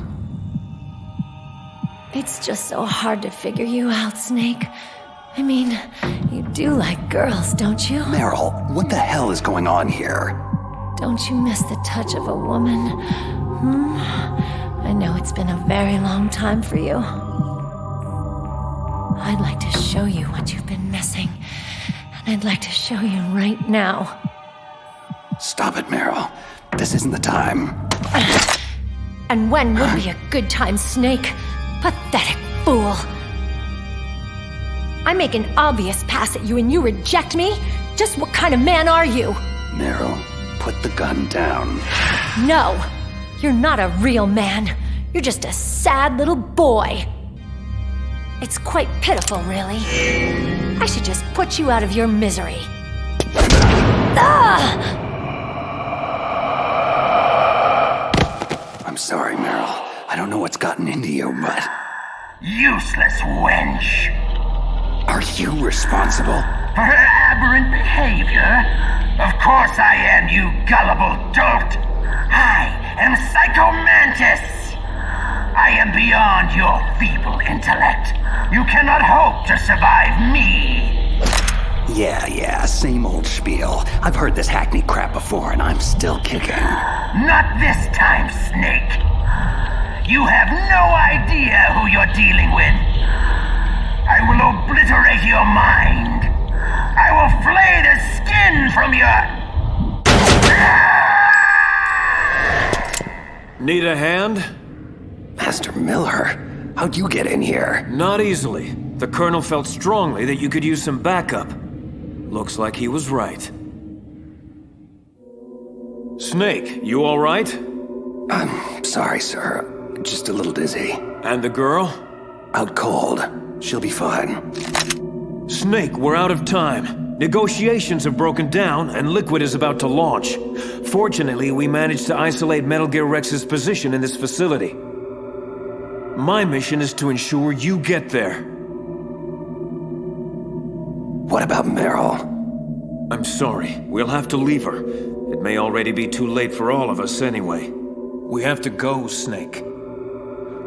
It's just so hard to figure you out, Snake. I mean, you do like girls, don't you? Meryl, what the hell is going on here? Don't you miss the touch of a woman? I know it's been a very long time for you. I'd like to show you what you've been missing. And I'd like to show you right now. Stop it, Meryl. This isn't the time. And when would be a good time, Snake? Pathetic fool. I make an obvious pass at you and you reject me? Just what kind of man are you? Meryl, put the gun down. No, you're not a real man. You're just a sad little boy. It's quite pitiful, really. I should just put you out of your misery. I'm sorry, Meryl. I don't know what's gotten into you, but... Useless wench! Are you responsible? For her aberrant behavior? Of course I am, you gullible dolt! I am Psycho Mantis! I am beyond your feeble intellect. You cannot hope to survive me! Yeah, same old spiel. I've heard this hackneyed crap before and I'm still kicking. Not this time, Snake. You have no idea who you're dealing with. I will obliterate your mind. I will flay the skin from your... Need a hand? Master Miller, how'd you get in here? Not easily. The Colonel felt strongly that you could use some backup. Looks like he was right. Snake, you all right? I'm sorry, sir. Just a little dizzy. And the girl? Out cold. She'll be fine. Snake, we're out of time. Negotiations have broken down, and Liquid is about to launch. Fortunately, we managed to isolate Metal Gear Rex's position in this facility. My mission is to ensure you get there. What about Meryl? I'm sorry. We'll have to leave her. It may already be too late for all of us anyway. We have to go, Snake.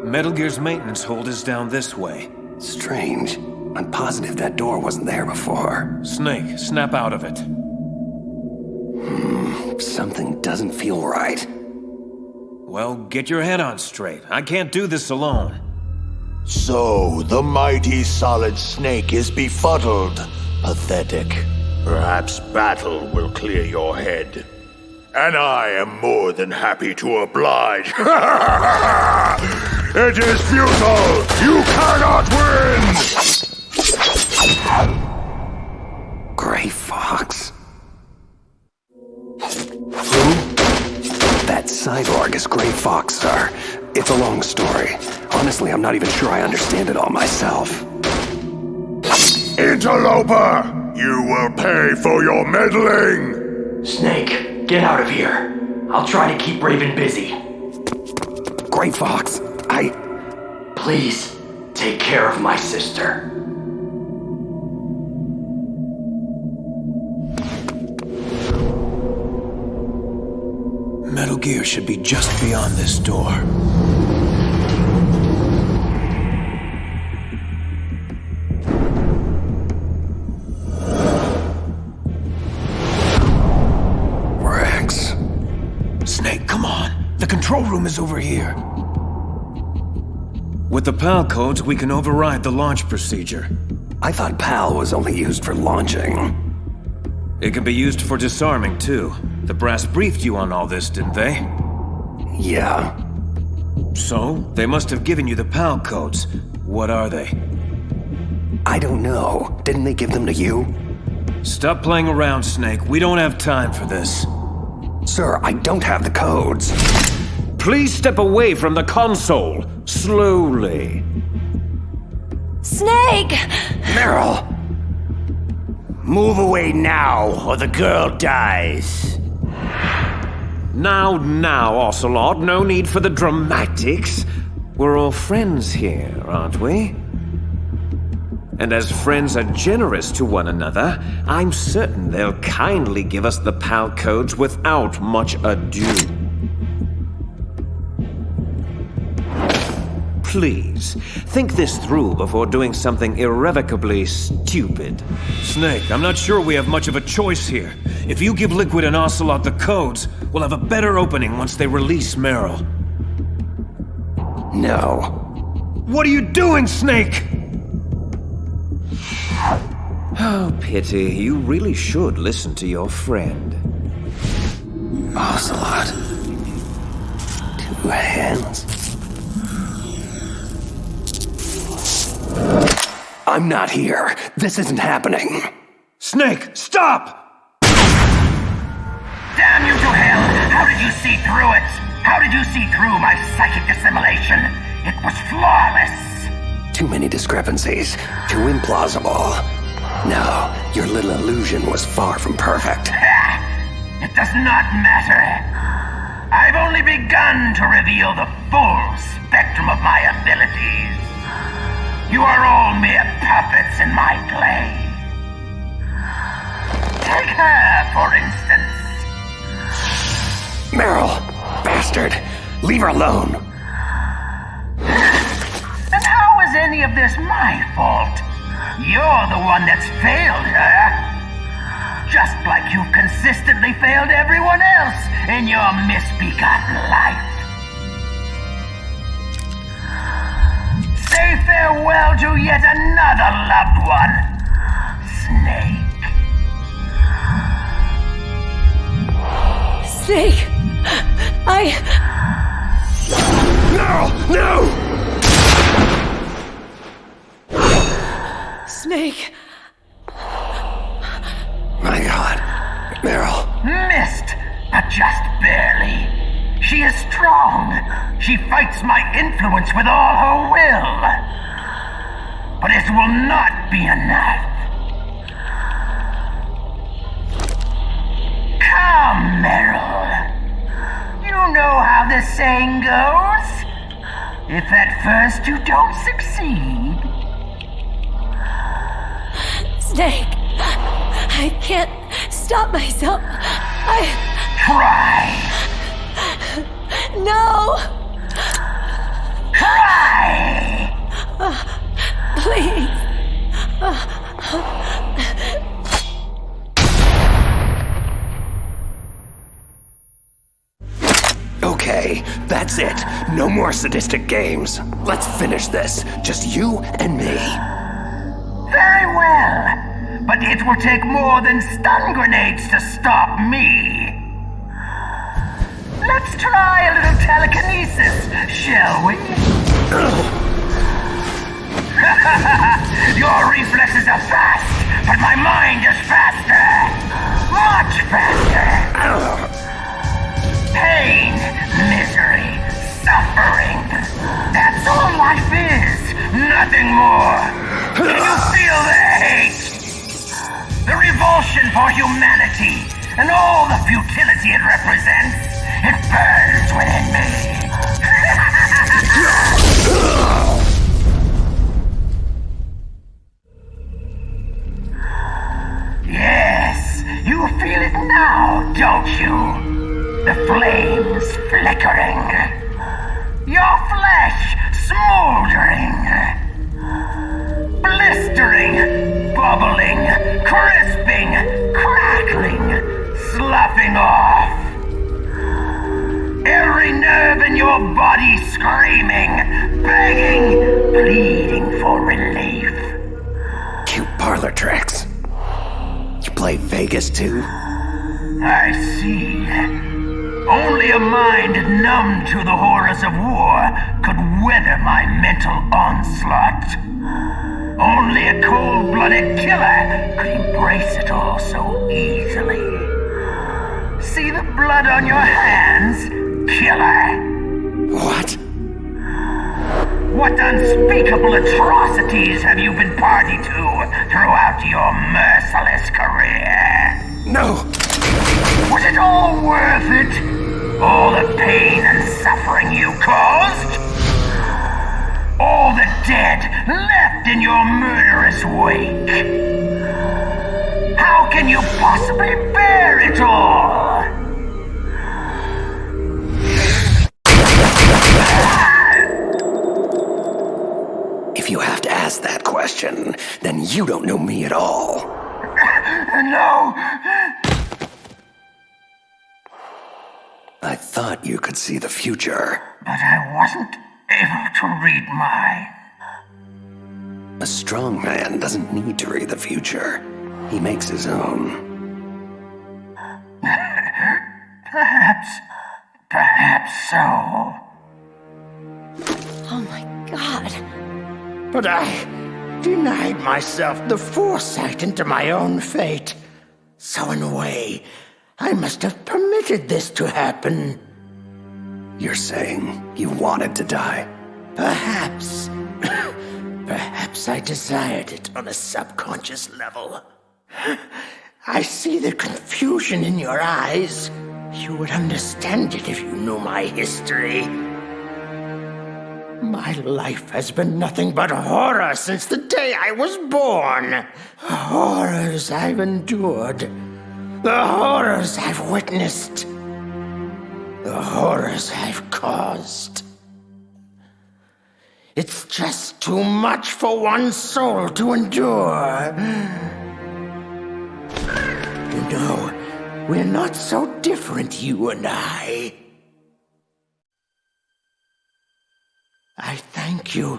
Metal Gear's maintenance hold is down this way. Strange. I'm positive that door wasn't there before. Snake, snap out of it. Something doesn't feel right. Well, get your head on straight. I can't do this alone. So, the mighty Solid Snake is befuddled. Pathetic. Perhaps battle will clear your head. And I am more than happy to oblige. It is futile! You cannot win! Gray Fox? That cyborg is Gray Fox, sir. It's a long story. Honestly, I'm not even sure I understand it all myself. Interloper! You will pay for your meddling! Snake, get out of here. I'll try to keep Raven busy. Gray Fox, Please, take care of my sister. Metal Gear should be just beyond this door. Rex. Snake, come on. The control room is over here. With the PAL codes, we can override the launch procedure. I thought PAL was only used for launching. It can be used for disarming, too. The brass briefed you on all this, didn't they? Yeah. So, they must have given you the PAL codes. What are they? I don't know. Didn't they give them to you? Stop playing around, Snake. We don't have time for this. Sir, I don't have the codes. Please step away from the console. Slowly. Snake! Meryl! Move away now, or the girl dies. Now, Ocelot. No need for the dramatics. We're all friends here, aren't we? And as friends are generous to one another, I'm certain they'll kindly give us the PAL codes without much ado. Please, think this through before doing something irrevocably stupid. Snake, I'm not sure we have much of a choice here. If you give Liquid and Ocelot the codes, we'll have a better opening once they release Meryl. No. What are you doing, Snake? Oh, pity. You really should listen to your friend. Ocelot. 2 hands. I'm not here. This isn't happening. Snake, stop! Damn you to hell! How did you see through it? How did you see through my psychic assimilation? It was flawless! Too many discrepancies. Too implausible. No, your little illusion was far from perfect. It does not matter. I've only begun to reveal the full spectrum of my abilities. You are all mere puppets in my play. Take her, for instance. Meryl, bastard, leave her alone. And how is any of this my fault? You're the one that's failed her. Just like you've consistently failed everyone else in your misbegotten life. Say farewell to yet another loved one, Snake. Snake! No! Snake! My God, Meryl. Missed, but just barely. She is strong. She fights my influence with all her will. But it will not be enough. Come, Meryl. You know how the saying goes. If at first you don't succeed. Snake! I can't stop myself. Try! No! Try! Please. Okay, that's it. No more sadistic games. Let's finish this. Just you and me. Very well. But it will take more than stun grenades to stop me. Let's try a little telekinesis, shall we? Your reflexes are fast, but my mind is faster. Much faster. Pain, misery, suffering. That's all life is. Nothing more. Can you feel the hate? The revulsion for humanity and all the futility it represents. It burns within me. Yes, you feel it now, don't you? The flames flickering. Your flesh smoldering. Blistering, bubbling, crisping, crackling, sloughing off. Every nerve in your body screaming, begging, pleading for relief. Cute parlor tricks. You play Vegas too? I see. Only a mind numb to the horrors of war could weather my mental onslaught. Only a cold-blooded killer could embrace it all so easily. See the blood on your hands, killer? What? What unspeakable atrocities have you been party to throughout your merciless career? No! Was it all worth it? All the pain and suffering you caused? All the dead left in your murderous wake. How can you possibly bear it all? If you have to ask that question, then you don't know me at all. No! I thought you could see the future. But I wasn't able to read mine. A strong man doesn't need to read the future. He makes his own. Perhaps so. Oh my god. But I denied myself the foresight into my own fate. So in a way, I must have permitted this to happen. You're saying you wanted to die? Perhaps. Perhaps I desired it on a subconscious level. I see the confusion in your eyes. You would understand it if you knew my history. My life has been nothing but horror since the day I was born. Horrors I've endured. The horrors I've witnessed. The horrors I've caused. It's just too much for one soul to endure. You know, we're not so different, you and I. I thank you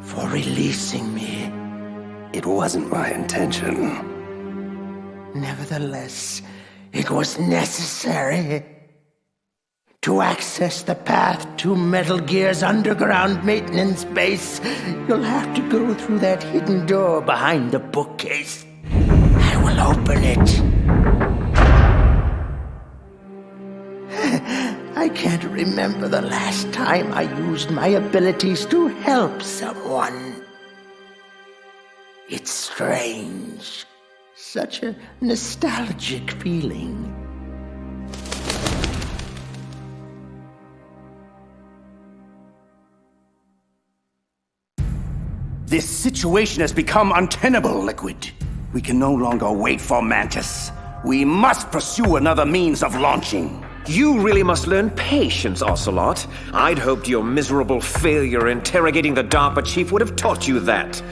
for releasing me. It wasn't my intention. Nevertheless, it was necessary. To access the path to Metal Gear's underground maintenance base, you'll have to go through that hidden door behind the bookcase. I will open it. I can't remember the last time I used my abilities to help someone. It's strange. Such a nostalgic feeling. This situation has become untenable, Liquid. We can no longer wait for Mantis. We must pursue another means of launching. You really must learn patience, Ocelot. I'd hoped your miserable failure interrogating the DARPA chief would have taught you that.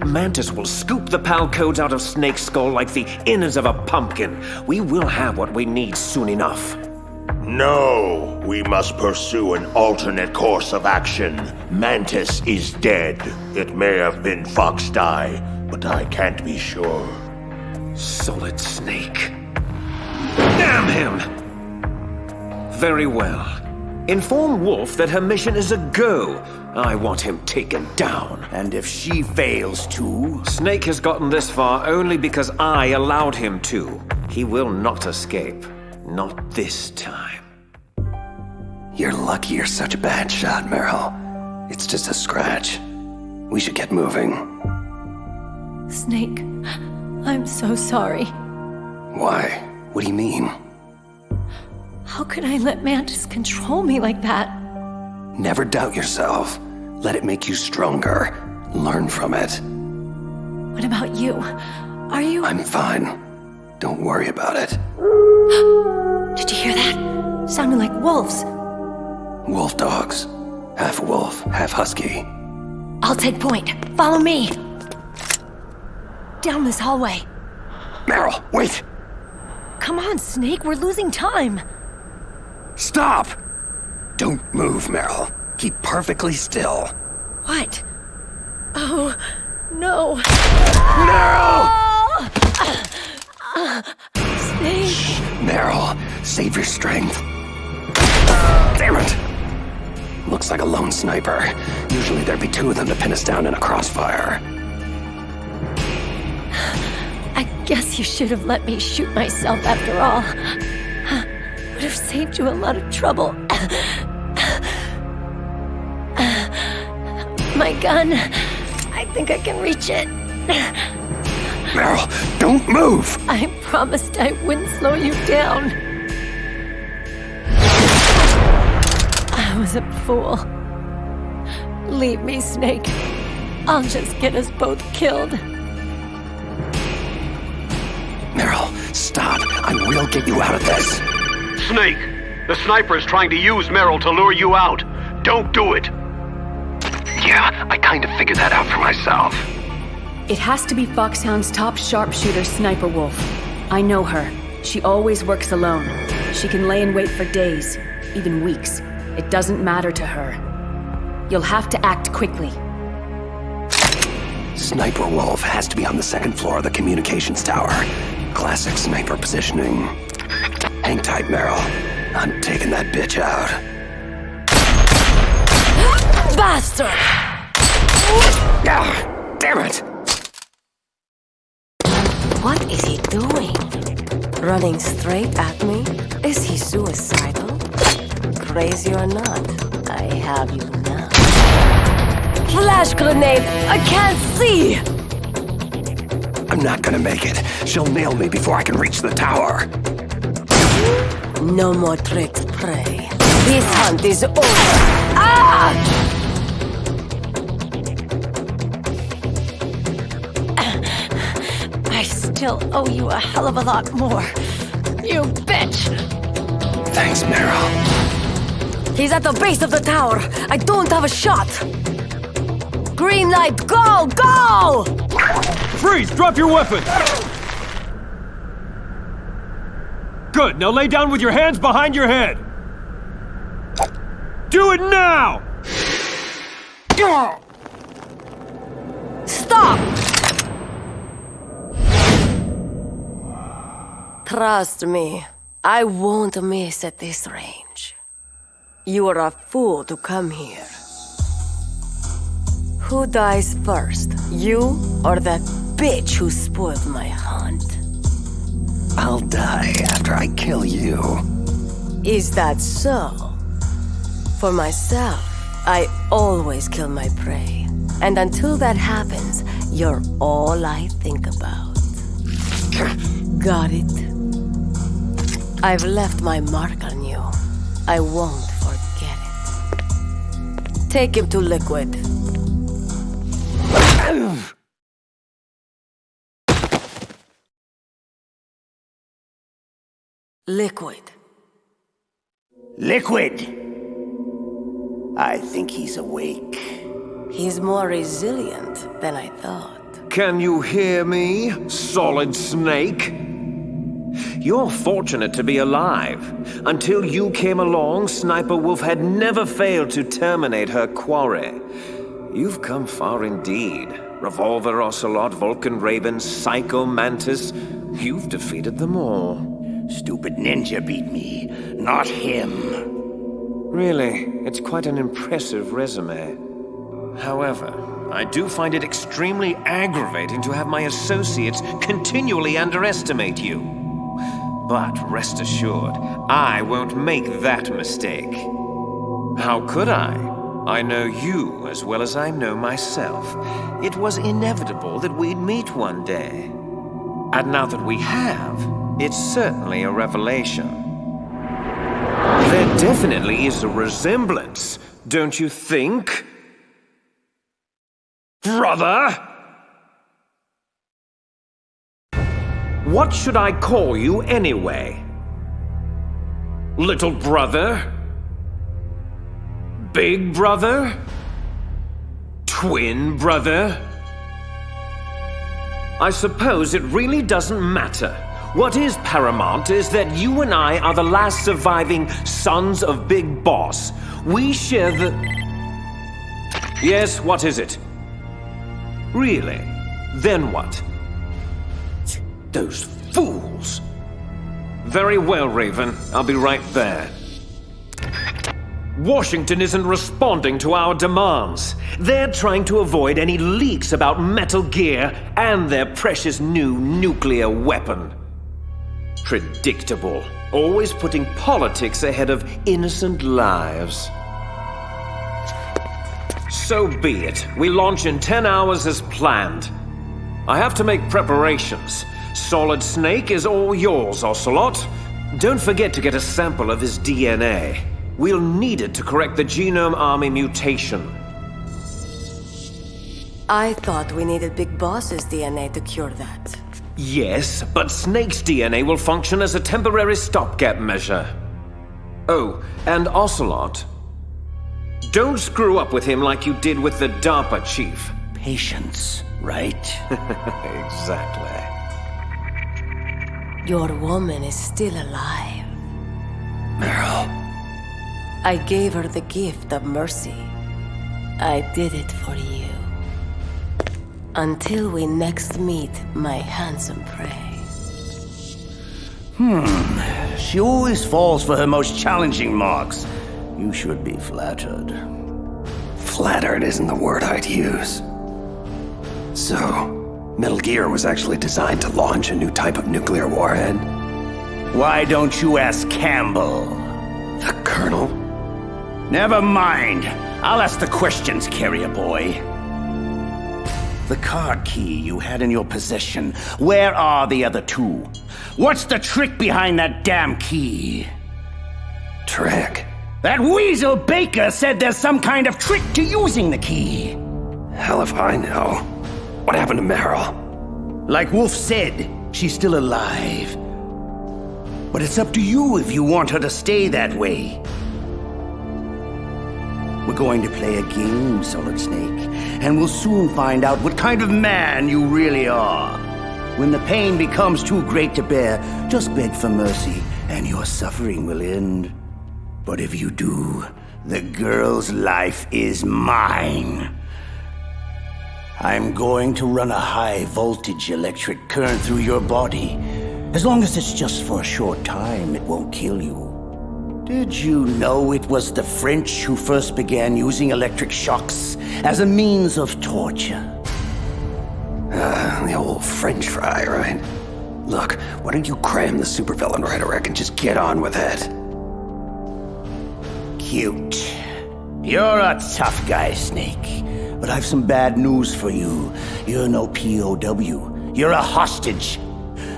Mantis will scoop the PAL codes out of Snake's skull like the innards of a pumpkin. We will have what we need soon enough. No, we must pursue an alternate course of action. Mantis is dead. It may have been Fox Die, but I can't be sure. Solid Snake. Damn him! Very well. Inform Wolf that her mission is a go. I want him taken down. And if she fails to? Snake has gotten this far only because I allowed him to. He will not escape. Not this time. You're lucky you're such a bad shot, Meryl. It's just a scratch. We should get moving. Snake, I'm so sorry. Why? What do you mean? How could I let Mantis control me like that? Never doubt yourself. Let it make you stronger. Learn from it. What about you? Are you... I'm fine. Don't worry about it. Did you hear that? Sounded like wolves. Wolf dogs. Half wolf, half husky. I'll take point. Follow me. Down this hallway. Meryl, wait! Come on, Snake. We're losing time. Stop! Don't move, Meryl. Keep perfectly still. What? Oh, no. No! Snake. Shh, Meryl, save your strength. Damn it! Looks like a lone sniper. Usually there'd be two of them to pin us down in a crossfire. I guess you should have let me shoot myself after all. Would have saved you a lot of trouble. My gun. I think I can reach it. Meryl, don't move! I promised I wouldn't slow you down. I was a fool. Leave me, Snake. I'll just get us both killed. Meryl, stop. I will get you out of this. Snake, the sniper is trying to use Meryl to lure you out. Don't do it. Yeah, I kind of figured that out for myself. It has to be Foxhound's top sharpshooter, Sniper Wolf. I know her. She always works alone. She can lay in wait for days, even weeks. It doesn't matter to her. You'll have to act quickly. Sniper Wolf has to be on the second floor of the communications tower. Classic sniper positioning. Hang tight, Meryl. I'm taking that bitch out. Bastard! Ah, damn it! What is he doing? Running straight at me? Is he suicidal? Crazy or not, I have you now. Flash grenade! I can't see! I'm not gonna make it. She'll nail me before I can reach the tower. No more tricks, Prey. This hunt is over. Ah! I still owe you a hell of a lot more. You bitch! Thanks, Meryl. He's at the base of the tower. I don't have a shot. Green light, go! Go! Freeze! Drop your weapon! Good, now lay down with your hands behind your head! Do it now! Stop! Trust me, I won't miss at this range. You are a fool to come here. Who dies first, you or that bitch who spoiled my hunt? I'll die after I kill you. Is that so? For myself, I always kill my prey. And until that happens, you're all I think about. Got it? I've left my mark on you. I won't forget it. Take him to Liquid. Liquid. Liquid! I think he's awake. He's more resilient than I thought. Can you hear me, Solid Snake? You're fortunate to be alive. Until you came along, Sniper Wolf had never failed to terminate her quarry. You've come far indeed. Revolver Ocelot, Vulcan Raven, Psycho Mantis. You've defeated them all. Stupid ninja beat me, not him. Really, it's quite an impressive resume. However, I do find it extremely aggravating to have my associates continually underestimate you. But rest assured, I won't make that mistake. How could I? I know you as well as I know myself. It was inevitable that we'd meet one day. And now that we have, it's certainly a revelation. There definitely is a resemblance, don't you think? Brother? What should I call you anyway? Little brother? Big brother? Twin brother? I suppose it really doesn't matter. What is paramount is that you and I are the last surviving sons of Big Boss. We share the... Yes, what is it? Really? Then what? Those fools! Very well, Raven. I'll be right there. Washington isn't responding to our demands. They're trying to avoid any leaks about Metal Gear and their precious new nuclear weapon. Predictable. Always putting politics ahead of innocent lives. So be it. We launch in 10 hours as planned. I have to make preparations. Solid Snake is all yours, Ocelot. Don't forget to get a sample of his DNA. We'll need it to correct the Genome Army mutation. I thought we needed Big Boss's DNA to cure that. Yes, but Snake's DNA will function as a temporary stopgap measure. Oh, and Ocelot. Don't screw up with him like you did with the DARPA chief. Patience, right? Exactly. Your woman is still alive. Meryl. I gave her the gift of mercy. I did it for you. Until we next meet, my handsome prey. She always falls for her most challenging marks. You should be flattered. Flattered isn't the word I'd use. So, Metal Gear was actually designed to launch a new type of nuclear warhead? Why don't you ask Campbell? The Colonel? Never mind. I'll ask the questions, carrier boy. The card key you had in your possession, where are the other two? What's the trick behind that damn key? Trick? That weasel Baker said there's some kind of trick to using the key. Hell if I know. What happened to Meryl? Like Wolf said, she's still alive. But it's up to you if you want her to stay that way. We're going to play a game, Solid Snake, and we'll soon find out what kind of man you really are. When the pain becomes too great to bear, just beg for mercy, and your suffering will end. But if you do, the girl's life is mine. I'm going to run a high-voltage electric current through your body. As long as it's just for a short time, it won't kill you. Did you know it was the French who first began using electric shocks as a means of torture? The old French fry, right? Look, why don't you cram the supervillain rhetoric and just get on with it? Cute. You're a tough guy, Snake. But I've some bad news for you. You're no POW. You're a hostage.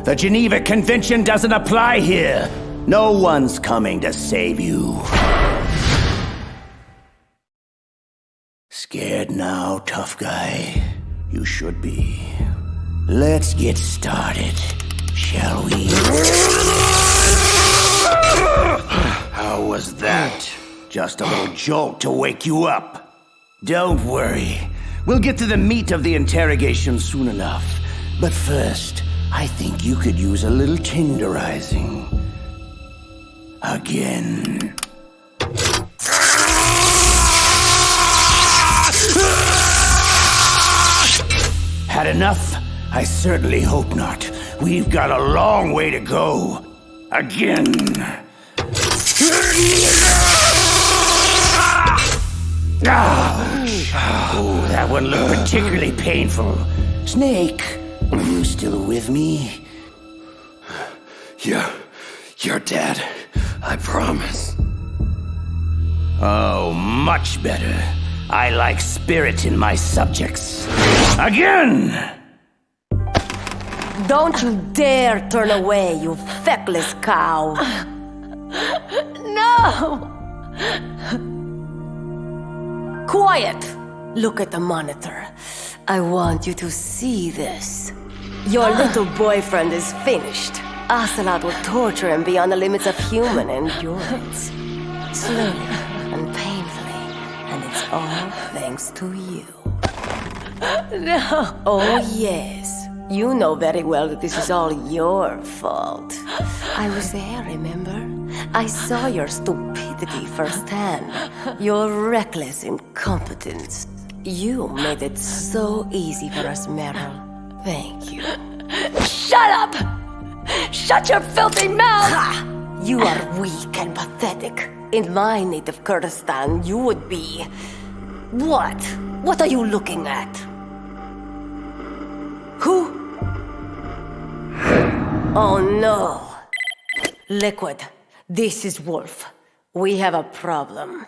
The Geneva Convention doesn't apply here. No one's coming to save you. Scared now, tough guy? You should be. Let's get started, shall we? How was that? Just a little jolt to wake you up. Don't worry. We'll get to the meat of the interrogation soon enough. But first, I think you could use a little tenderizing. Again. Had enough? I certainly hope not. We've got a long way to go. Again. Oh, that one looked particularly painful. Snake, are you still with me? You're dead. I promise. Oh, much better. I like spirit in my subjects. Again! Don't you dare turn away, you feckless cow. No! Quiet! Look at the monitor. I want you to see this. Your little boyfriend is finished. Ocelot will torture him beyond the limits of human endurance. Slowly and painfully. And it's all thanks to you. No. Oh, yes. You know very well that this is all your fault. I was there, remember? I saw your stupidity firsthand. Your reckless incompetence. You made it so easy for us, Meryl. Thank you. Shut up! Shut your filthy mouth! Ha! You are weak and pathetic. In my native Kurdistan, you would be... What? What are you looking at? Who? Oh no. Liquid, this is Wolf. We have a problem.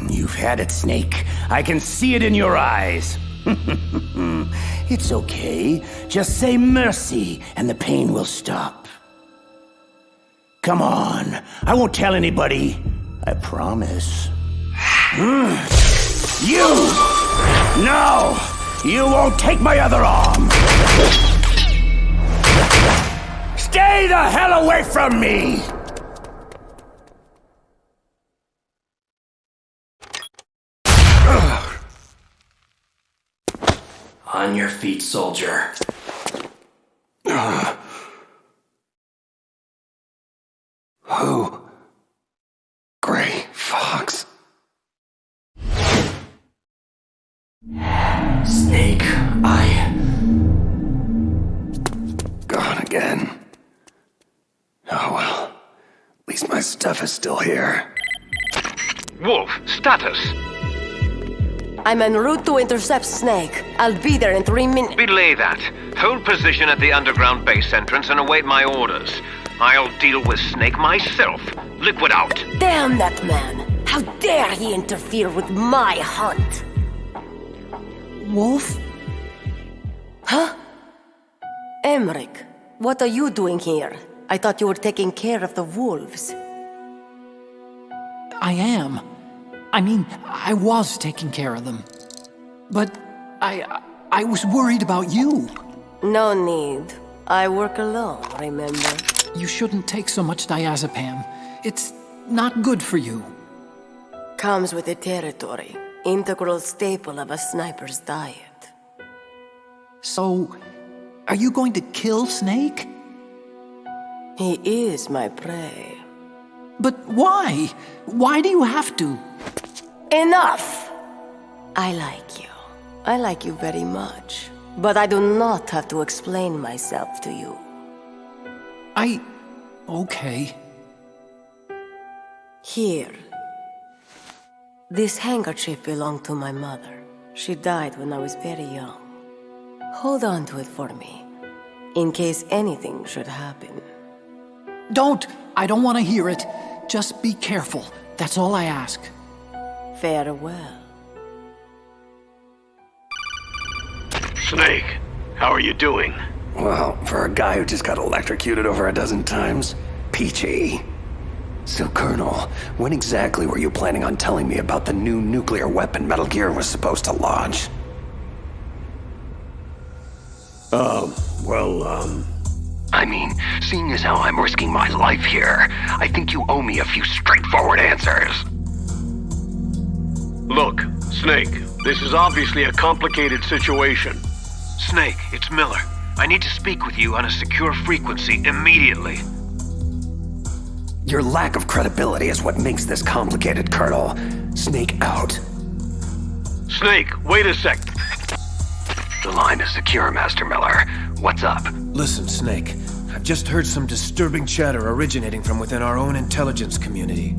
You've had it, Snake. I can see it in your eyes. It's okay. Just say mercy, and the pain will stop. Come on. I won't tell anybody. I promise. You! No! You won't take my other arm! Stay the hell away from me! On your feet, soldier. Who? Gray Fox. Snake, Gone again. Oh well. At least my stuff is still here. Wolf, status. I'm en route to intercept Snake. I'll be there in 3 minutes. Belay that. Hold position at the underground base entrance and await my orders. I'll deal with Snake myself. Liquid out. Damn that man! How dare he interfere with my hunt? Wolf? Huh? Emmerich, what are you doing here? I thought you were taking care of the wolves. I am. I mean, I was taking care of them. But I was worried about you. No need. I work alone, remember? You shouldn't take so much diazepam. It's not good for you. Comes with the territory. Integral staple of a sniper's diet. So, are you going to kill Snake? He is my prey. But why? Why do you have to? Enough! I like you. I like you very much. But I do not have to explain myself to you. Okay. Here. This handkerchief belonged to my mother. She died when I was very young. Hold on to it for me, in case anything should happen. Don't! I don't want to hear it. Just be careful. That's all I ask. Farewell. Snake, how are you doing? Well, for a guy who just got electrocuted over a dozen times, peachy. So, Colonel, when exactly were you planning on telling me about the new nuclear weapon Metal Gear was supposed to launch? I mean, seeing as how I'm risking my life here, I think you owe me a few straightforward answers. Look, Snake, this is obviously a complicated situation. Snake, it's Miller. I need to speak with you on a secure frequency immediately. Your lack of credibility is what makes this complicated, Colonel. Snake out. Snake, wait a sec. The line is secure, Master Miller. What's up? Listen, Snake. I've just heard some disturbing chatter originating from within our own intelligence community.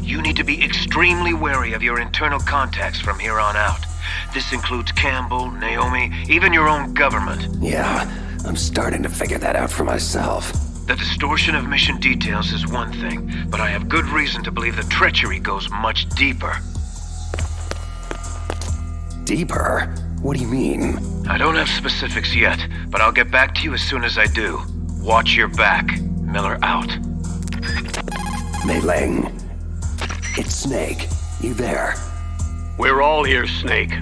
You need to be extremely wary of your internal contacts from here on out. This includes Campbell, Naomi, even your own government. Yeah, I'm starting to figure that out for myself. The distortion of mission details is one thing, but I have good reason to believe the treachery goes much deeper. Deeper? What do you mean? I don't have specifics yet, but I'll get back to you as soon as I do. Watch your back. Miller out. Mei Ling. It's Snake. You there? We're all here, Snake.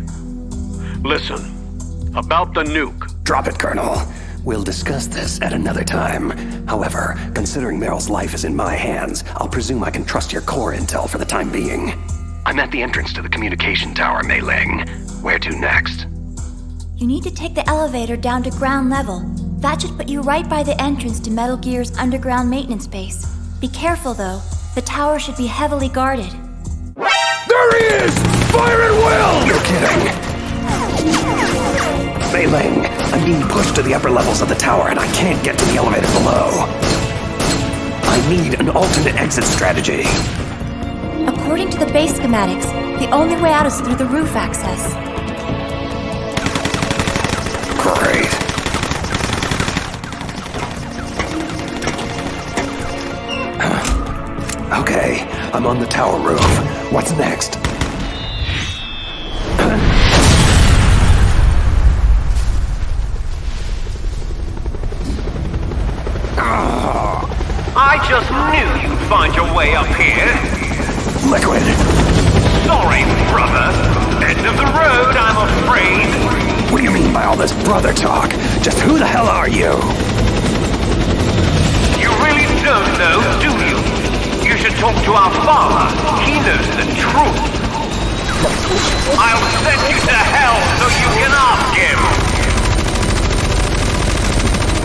Listen, about the nuke. Drop it, Colonel. We'll discuss this at another time. However, considering Meryl's life is in my hands, I'll presume I can trust your core intel for the time being. I'm at the entrance to the communication tower, Mei Ling. Where to next? You need to take the elevator down to ground level. That should put you right by the entrance to Metal Gear's underground maintenance base. Be careful, though. The tower should be heavily guarded. There he is! Fire at will! You're kidding. Mei Ling, I'm being pushed to the upper levels of the tower and I can't get to the elevator below. I need an alternate exit strategy. According to the base schematics, the only way out is through the roof access. Great. Okay, I'm on the tower roof. What's next? I just knew you'd find your way up here. Liquid. Sorry, brother. End of the road, I'm afraid. What do you mean by all this brother talk? Just who the hell are you? You really don't know, do you? You should talk to our father. He knows the truth. I'll send you to hell so you can ask him.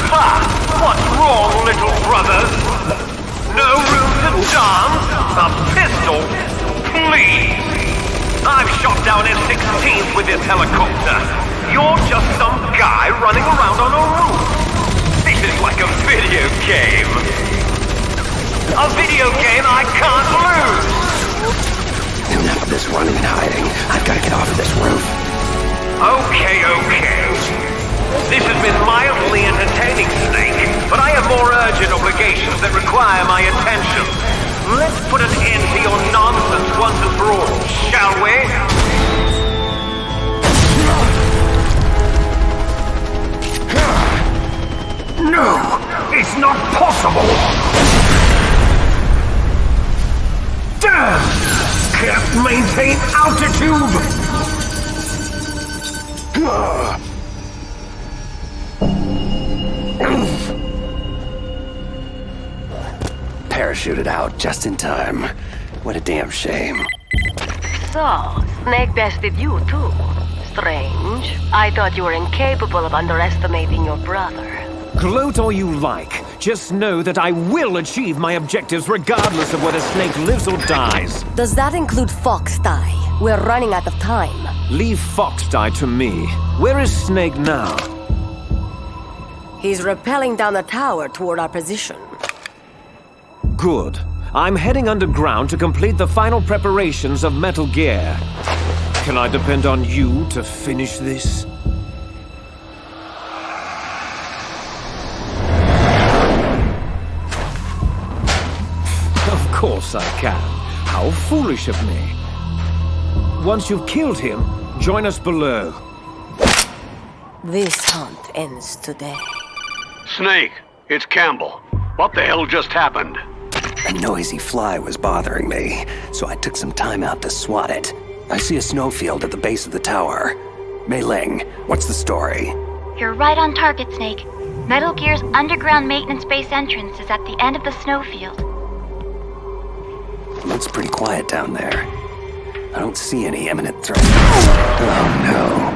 Ha! What's wrong, little brother? No room to dance? A pistol? Please! I've shot down F-16s with this helicopter. You're just some guy running around on a roof. This is like a video game. A video game I can't lose! Enough of this running and hiding. I've got to get off of this roof. Okay. This has been mildly entertaining, Snake, but I have more urgent obligations that require my attention. Let's put an end to your nonsense once and for all, shall we? No! It's not possible! Damn! Can't maintain altitude! Parachuted out just in time. What a damn shame. So, Snake bested you too. Strange. I thought you were incapable of underestimating your brother. Gloat all you like. Just know that I will achieve my objectives regardless of whether Snake lives or dies. Does that include Fox Die? We're running out of time. Leave Fox Die to me. Where is Snake now? He's rappelling down the tower toward our position. Good. I'm heading underground to complete the final preparations of Metal Gear. Can I depend on you to finish this? Of course I can. How foolish of me. Once you've killed him, join us below. This hunt ends today. Snake, it's Campbell. What the hell just happened? A noisy fly was bothering me, so I took some time out to swat it. I see a snowfield at the base of the tower. Mei Ling, what's the story? You're right on target, Snake. Metal Gear's underground maintenance base entrance is at the end of the snowfield. Looks pretty quiet down there. I don't see any imminent threat. Oh no.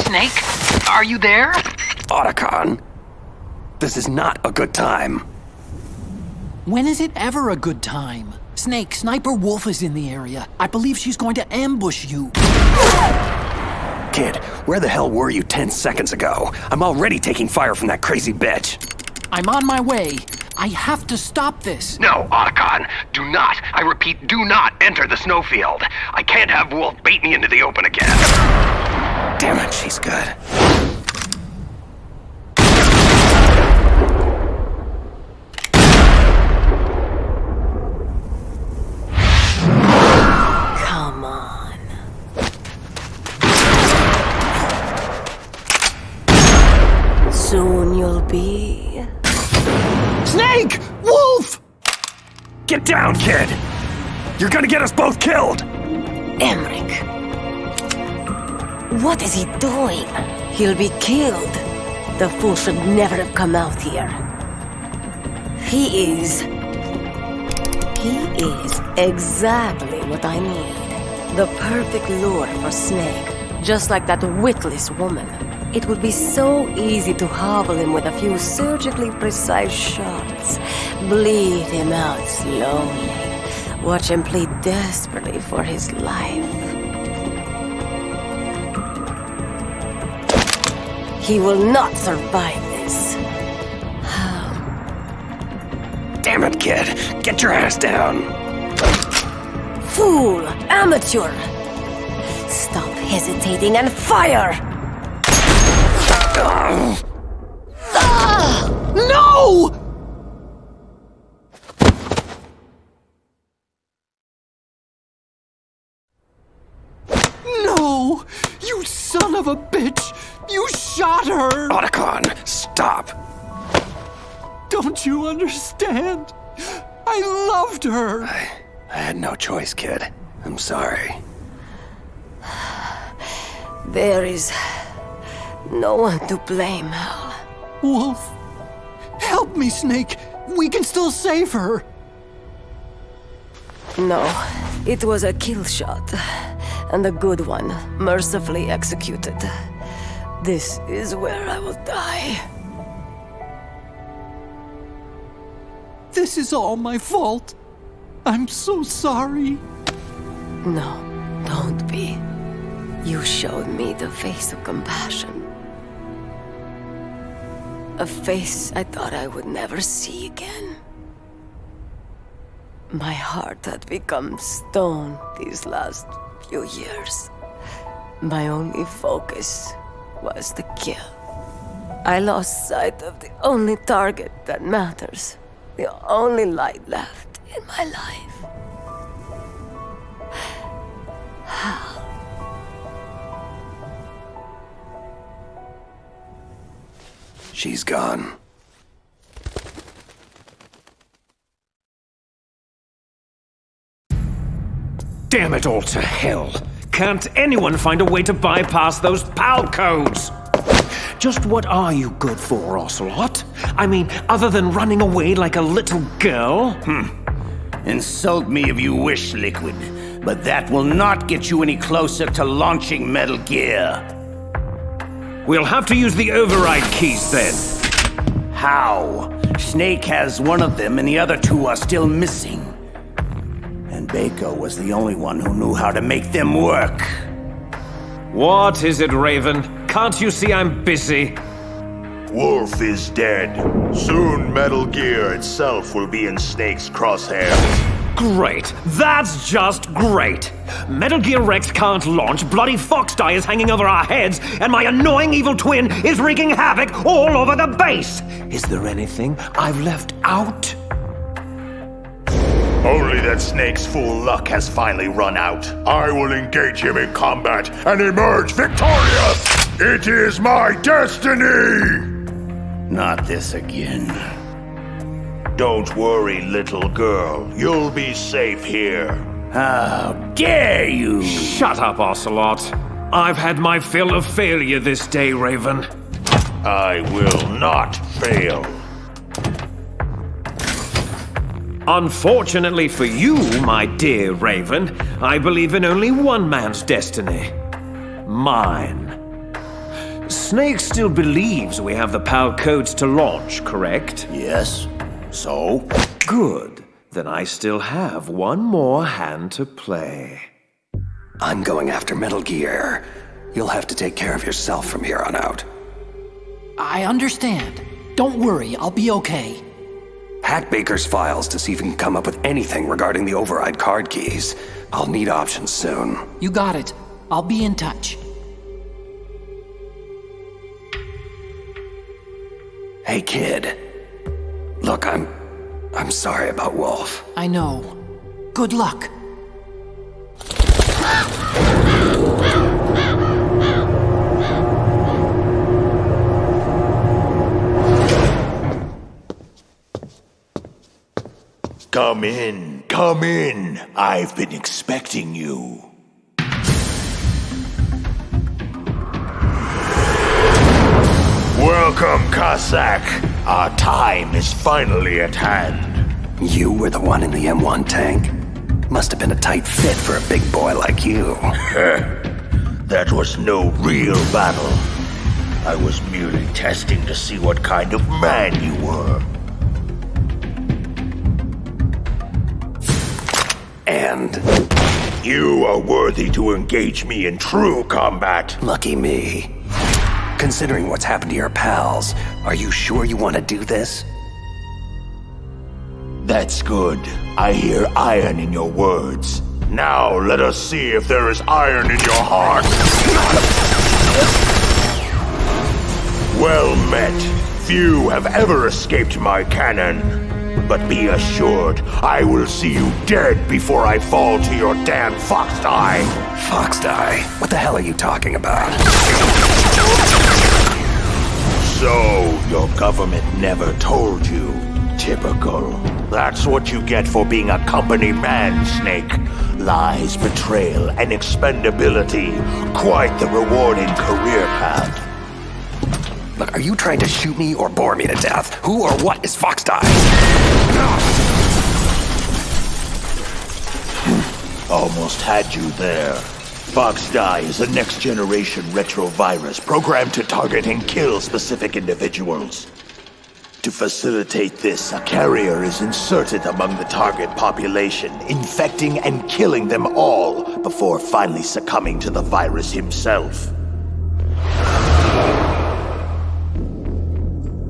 Snake, are you there? Otacon, this is not a good time. When is it ever a good time? Snake, Sniper Wolf is in the area. I believe she's going to ambush you. Kid, where the hell were you 10 seconds ago? I'm already taking fire from that crazy bitch. I'm on my way. I have to stop this. No, Otacon, do not, I repeat, do not enter the snowfield. I can't have Wolf bait me into the open again. Damn it, she's good. Come on. Soon you'll be... Snake! Wolf! Get down, kid! You're gonna get us both killed! Emmerich. What is he doing? He'll be killed. The fool should never have come out here. He is exactly what I need. The perfect lure for Snake. Just like that witless woman. It would be so easy to hobble him with a few surgically precise shots. Bleed him out slowly. Watch him plead desperately for his life. He will not survive this. Damn it, kid. Get your ass down. Fool! Amateur! Stop hesitating and fire! No! No! You son of a bitch! You shot her! Otacon, stop! Don't you understand? I loved her! I had no choice, kid. I'm sorry. There is no one to blame, Hal. Wolf, help me, Snake. We can still save her. No, it was a kill shot, and a good one, mercifully executed. This is where I will die. This is all my fault. I'm so sorry. No, don't be. You showed me the face of compassion. A face I thought I would never see again. My heart had become stone these last few years. My only focus was the kill. I lost sight of the only target that matters, the only light left in my life. Hal. She's gone. Damn it all to hell! Can't anyone find a way to bypass those PAL codes? Just what are you good for, Ocelot? I mean, other than running away like a little girl? Insult me if you wish, Liquid, but that will not get you any closer to launching Metal Gear. We'll have to use the override keys then. How? Snake has one of them and the other two are still missing. And Baker was the only one who knew how to make them work. What is it, Raven? Can't you see I'm busy? Wolf is dead. Soon Metal Gear itself will be in Snake's crosshairs. Great. That's just great. Metal Gear Rex can't launch, bloody Fox-Die is hanging over our heads, and my annoying evil twin is wreaking havoc all over the base. Is there anything I've left out? Only that Snake's fool luck has finally run out. I will engage him in combat and emerge victorious! It is my destiny! Not this again. Don't worry, little girl. You'll be safe here. How dare you! Shut up, Ocelot. I've had my fill of failure this day, Raven. I will not fail. Unfortunately for you, my dear Raven, I believe in only one man's destiny. Mine. Snake still believes we have the PAL codes to launch, correct? Yes. So? Good. Then I still have one more hand to play. I'm going after Metal Gear. You'll have to take care of yourself from here on out. I understand. Don't worry, I'll be okay. Hack Baker's files to see if we can come up with anything regarding the override card keys. I'll need options soon. You got it. I'll be in touch. Hey, kid. Look, I'm sorry about Wolf. I know. Good luck. Come in, come in. I've been expecting you. Welcome, Cossack. Our time is finally at hand. You were the one in the M1 tank? Must have been a tight fit for a big boy like you. That was no real battle. I was merely testing to see what kind of man you were. And? You are worthy to engage me in true combat. Lucky me. Considering what's happened to your pals, are you sure you want to do this? That's good. I hear iron in your words. Now let us see if there is iron in your heart. Well met. Few have ever escaped my cannon. But be assured, I will see you dead before I fall to your damn Fox-Die. Fox-Die? What the hell are you talking about? So, your government never told you. Typical. That's what you get for being a company man, Snake. Lies, betrayal, and expendability. Quite the rewarding career path. Look, are you trying to shoot me or bore me to death? Who or what is Foxdie? Almost had you there. Foxdie is a next-generation retrovirus programmed to target and kill specific individuals. To facilitate this, a carrier is inserted among the target population, infecting and killing them all before finally succumbing to the virus himself.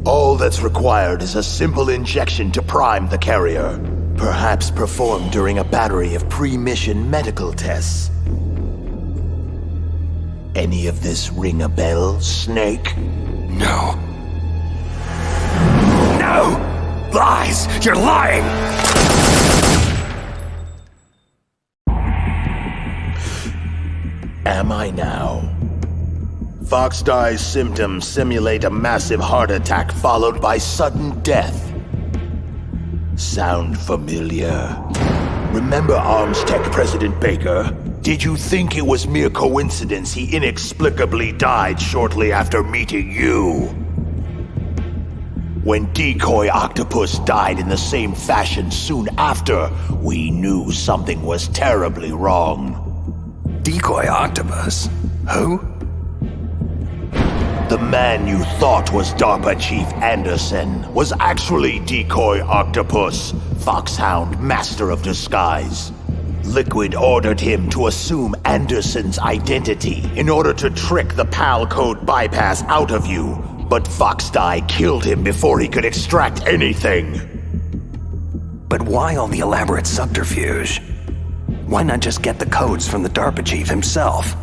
All that's required is a simple injection to prime the carrier, perhaps performed during a battery of pre-mission medical tests. Any of this ring a bell, Snake? No. No! Lies! You're lying! Am I now? Foxdie's symptoms simulate a massive heart attack followed by sudden death. Sound familiar? Remember Arms Tech President Baker? Did you think it was mere coincidence he inexplicably died shortly after meeting you? When Decoy Octopus died in the same fashion soon after, we knew something was terribly wrong. Decoy Octopus? Who? The man you thought was DARPA Chief Anderson was actually Decoy Octopus, Foxhound Master of Disguise. Liquid ordered him to assume Anderson's identity in order to trick the PAL code bypass out of you, but Foxdie killed him before he could extract anything. But why all the elaborate subterfuge? Why not just get the codes from the DARPA Chief himself?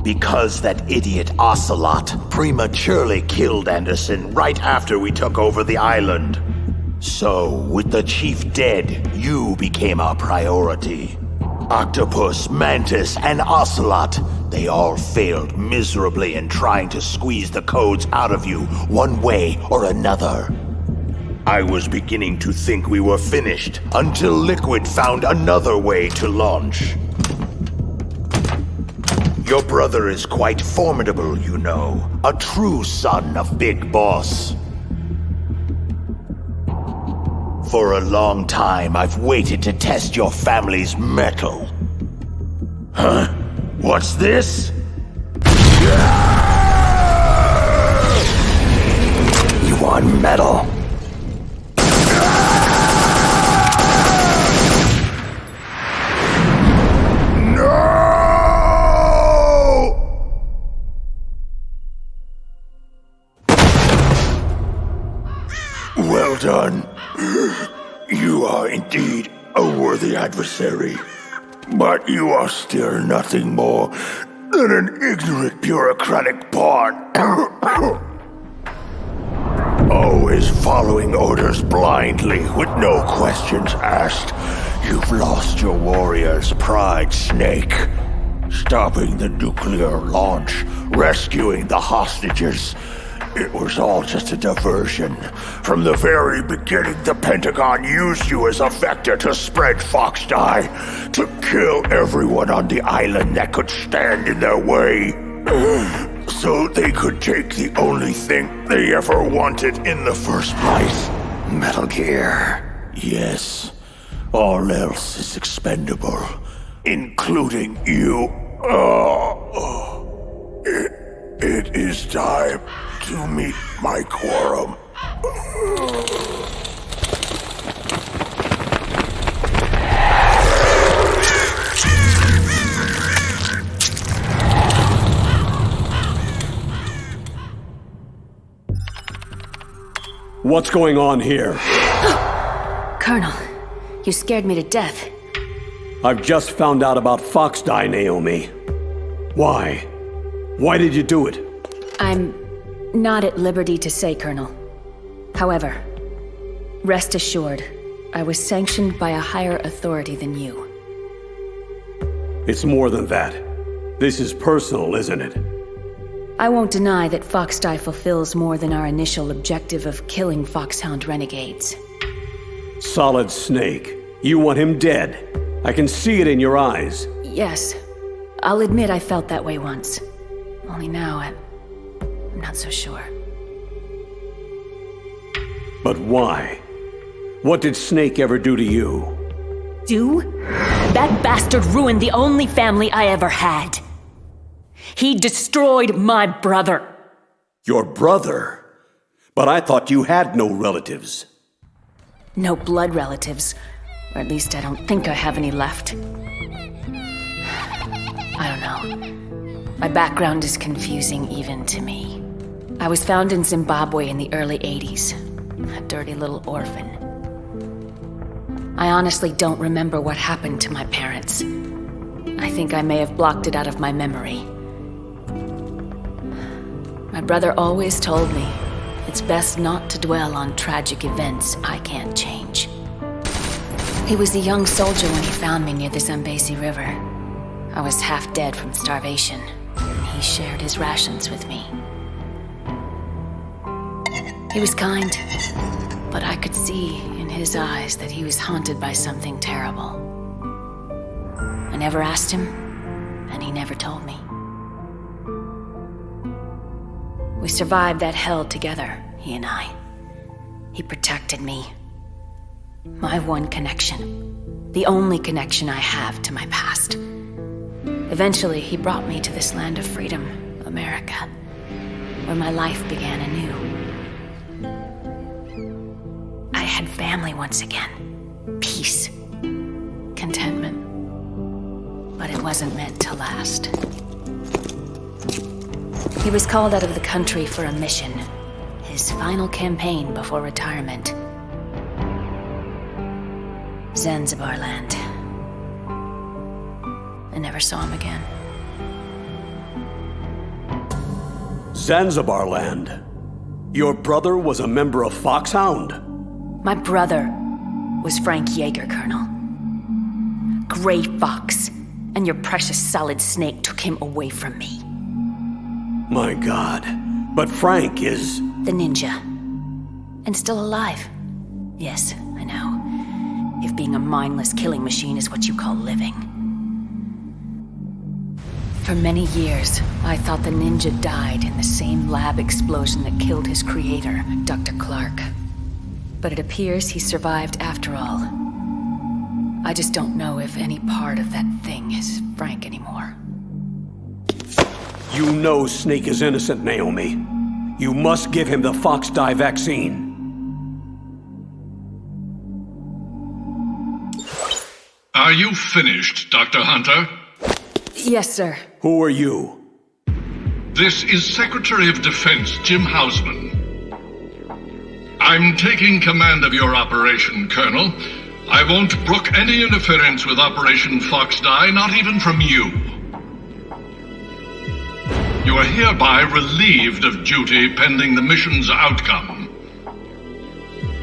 Because that idiot Ocelot prematurely killed Anderson right after we took over the island. So, with the Chief dead, you became our priority. Octopus, Mantis, and Ocelot, they all failed miserably in trying to squeeze the codes out of you one way or another. I was beginning to think we were finished until Liquid found another way to launch. Your brother is quite formidable, you know. A true son of Big Boss. For a long time, I've waited to test your family's mettle. Huh? What's this? You want metal? Well done. You are indeed a worthy adversary. But you are still nothing more than an ignorant bureaucratic pawn. Always following orders blindly with no questions asked. You've lost your warrior's pride, Snake. Stopping the nuclear launch, rescuing the hostages. It was all just a diversion. From the very beginning, the Pentagon used you as a vector to spread Foxdie, to kill everyone on the island that could stand in their way. So they could take the only thing they ever wanted in the first place. Metal Gear. Yes. All else is expendable, including you. It is time to meet my quorum. What's going on here? Colonel, you scared me to death. I've just found out about Foxdie, Naomi. Why? Why did you do it? I'm not at liberty to say, Colonel. However, rest assured, I was sanctioned by a higher authority than you. It's more than that. This is personal, isn't it? I won't deny that Foxdie fulfills more than our initial objective of killing Foxhound renegades. Solid Snake. You want him dead. I can see it in your eyes. Yes. I'll admit I felt that way once. Only now I'm not so sure. But why? What did Snake ever do to you? Do? That bastard ruined the only family I ever had. He destroyed my brother. Your brother? But I thought you had no relatives. No blood relatives. Or at least I don't think I have any left. I don't know. My background is confusing even to me. I was found in Zimbabwe in the early 80s. A dirty little orphan. I honestly don't remember what happened to my parents. I think I may have blocked it out of my memory. My brother always told me it's best not to dwell on tragic events I can't change. He was a young soldier when he found me near the Zambezi River. I was half dead from starvation, and he shared his rations with me. He was kind, but I could see in his eyes that he was haunted by something terrible. I never asked him, and he never told me. We survived that hell together, he and I. He protected me. My one connection. The only connection I have to my past. Eventually, he brought me to this land of freedom, America, where my life began anew. I had family once again. Peace. Contentment. But it wasn't meant to last. He was called out of the country for a mission. His final campaign before retirement. Zanzibar land. I never saw him again. Zanzibar land? Your brother was a member of Foxhound? My brother was Frank Yeager, Colonel. Gray Fox, and your precious Solid Snake took him away from me. My God, but Frank is... The ninja. And still alive. Yes, I know. If being a mindless killing machine is what you call living. For many years, I thought the ninja died in the same lab explosion that killed his creator, Dr. Clark. But it appears he survived after all. I just don't know if any part of that thing is Frank anymore. You know Snake is innocent, Naomi. You must give him the Foxdie vaccine. Are you finished, Dr. Hunter? Yes, sir. Who are you? This is Secretary of Defense Jim Hausman. I'm taking command of your operation, Colonel. I won't brook any interference with Operation Foxdie, not even from you. You are hereby relieved of duty pending the mission's outcome.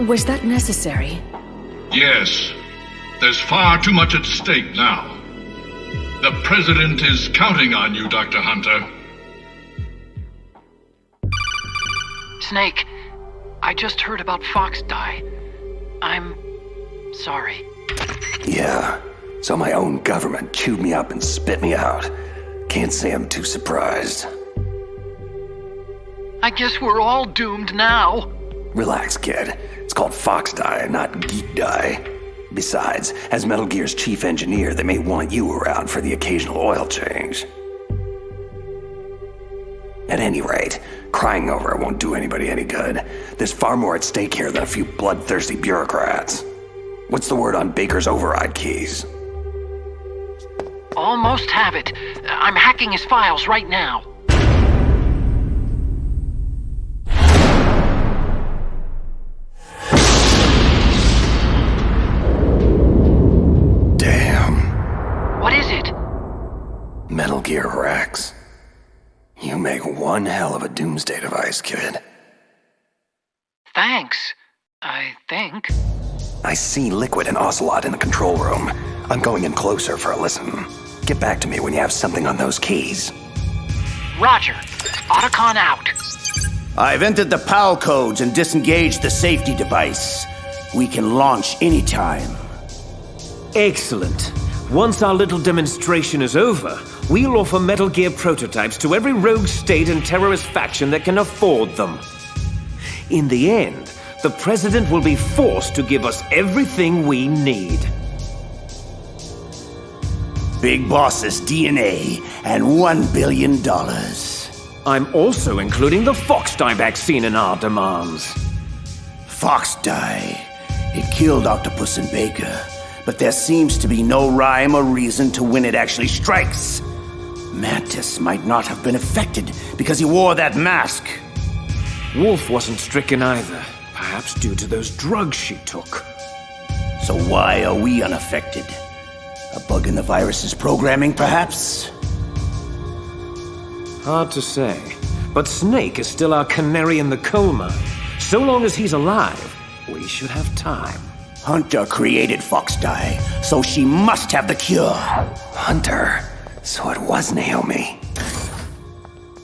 Was that necessary? Yes. There's far too much at stake now. The President is counting on you, Dr. Hunter. Snake, I just heard about Foxdie. I'm sorry. Yeah, so my own government chewed me up and spit me out. Can't say I'm too surprised. I guess we're all doomed now. Relax, kid. It's called Foxdie, not Geek Die. Besides, as Metal Gear's chief engineer, they may want you around for the occasional oil change. At any rate, crying over it won't do anybody any good. There's far more at stake here than a few bloodthirsty bureaucrats. What's the word on Baker's override keys? Almost have it. I'm hacking his files right now. Damn. What is it? Metal Gear Rex. You make one hell of a doomsday device, kid. Thanks, I think. I see Liquid and Ocelot in the control room. I'm going in closer for a listen. Get back to me when you have something on those keys. Roger. Otacon out. I've entered the PAL codes and disengaged the safety device. We can launch anytime. Excellent. Once our little demonstration is over, we'll offer Metal Gear prototypes to every rogue state and terrorist faction that can afford them. In the end, the President will be forced to give us everything we need. Big Boss's DNA and $1 billion. I'm also including the Fox-Die vaccine in our demands. Fox-Die. It killed Octopus and Baker, but there seems to be no rhyme or reason to when it actually strikes. Mantis might not have been affected because he wore that mask. Wolf wasn't stricken either, perhaps due to those drugs she took. So why are we unaffected? A bug in the virus's programming, perhaps? Hard to say, but Snake is still our canary in the coal mine. So long as he's alive, we should have time. Hunter created Fox-Die, so she must have the cure. Hunter? So it was Naomi.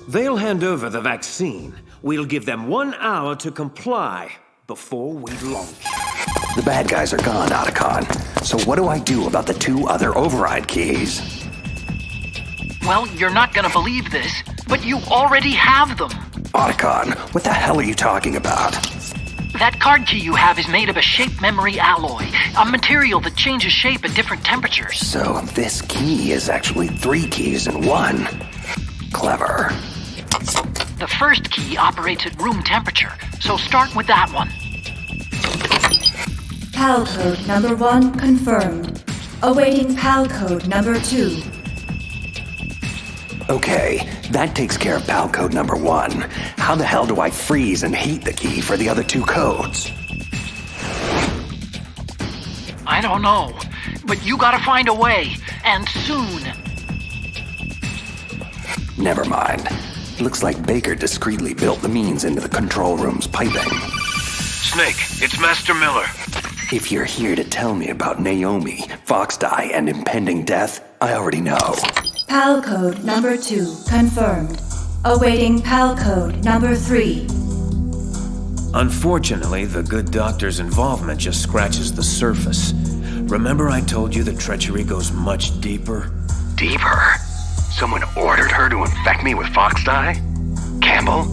They'll hand over the vaccine. We'll give them 1 hour to comply before we launch. The bad guys are gone, Otacon. So what do I do about the 2 other override keys? Well, you're not gonna believe this, but you already have them. Otacon, what the hell are you talking about? That card key you have is made of a shape memory alloy, a material that changes shape at different temperatures. So this key is actually 3 keys in one. Clever. The first key operates at room temperature, so start with that one. PAL code number 1 confirmed. Awaiting PAL code number 2. Okay, that takes care of PAL code number 1. How the hell do I freeze and heat the key for the other 2 codes? I don't know, but you gotta find a way, and soon. Never mind. Looks like Baker discreetly built the means into the control room's piping. Snake, it's Master Miller. If you're here to tell me about Naomi, Fox-Die, and impending death, I already know. PAL code number 2 confirmed. Awaiting PAL code number 3. Unfortunately, the good doctor's involvement just scratches the surface. Remember I told you the treachery goes much deeper? Deeper? Someone ordered her to infect me with Fox-Die? Campbell?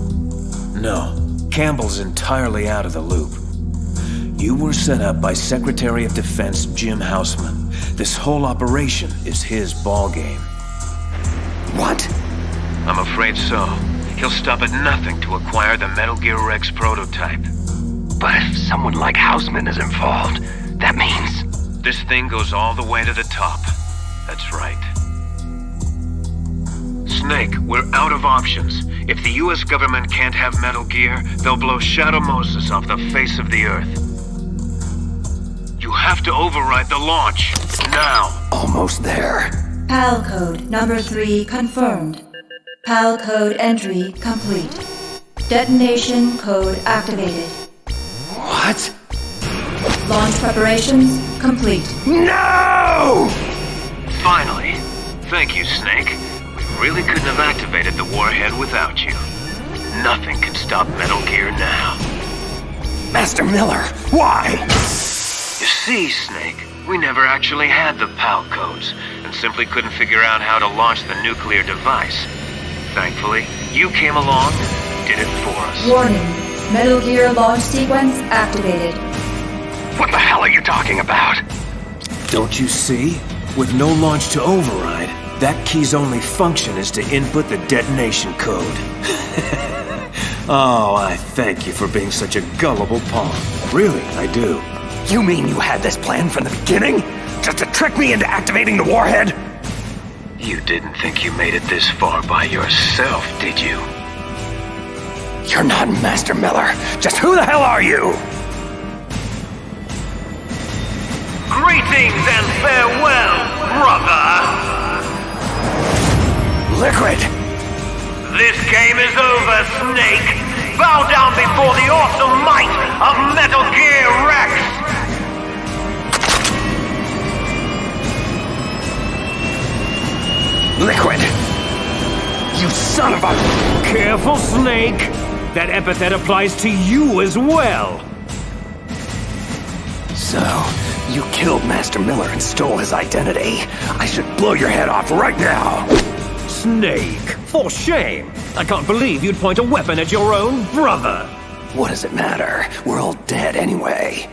No, Campbell's entirely out of the loop. You were set up by Secretary of Defense Jim Houseman. This whole operation is his ballgame. What? I'm afraid so. He'll stop at nothing to acquire the Metal Gear Rex prototype. But if someone like Houseman is involved, that means... This thing goes all the way to the top. That's right. Snake, we're out of options. If the US government can't have Metal Gear, they'll blow Shadow Moses off the face of the Earth. You have to override the launch. Now. Almost there. PAL code number 3 confirmed. PAL code entry complete. Detonation code activated. What? Launch preparations complete. No! Finally. Thank you, Snake. We really couldn't have activated the warhead without you. Nothing can stop Metal Gear now. Master Miller, why? You see, Snake, we never actually had the PAL codes, and simply couldn't figure out how to launch the nuclear device. Thankfully, you came along and did it for us. Warning. Metal Gear launch sequence activated. What the hell are you talking about? Don't you see? With no launch to override, that key's only function is to input the detonation code. Oh, I thank you for being such a gullible pawn. Really, I do. You mean you had this plan from the beginning? Just to trick me into activating the warhead? You didn't think you made it this far by yourself, did you? You're not Master Miller. Just who the hell are you? Greetings and farewell, brother! Liquid! This game is over, Snake! Bow down before the awesome might of Metal Gear Rex! Liquid! You son son of a... Careful, Snake! That epithet applies to you as well! So, you killed Master Miller and stole his identity. I should blow your head off right now! Snake, for shame! I can't believe you'd point a weapon at your own brother! What does it matter? We're all dead anyway.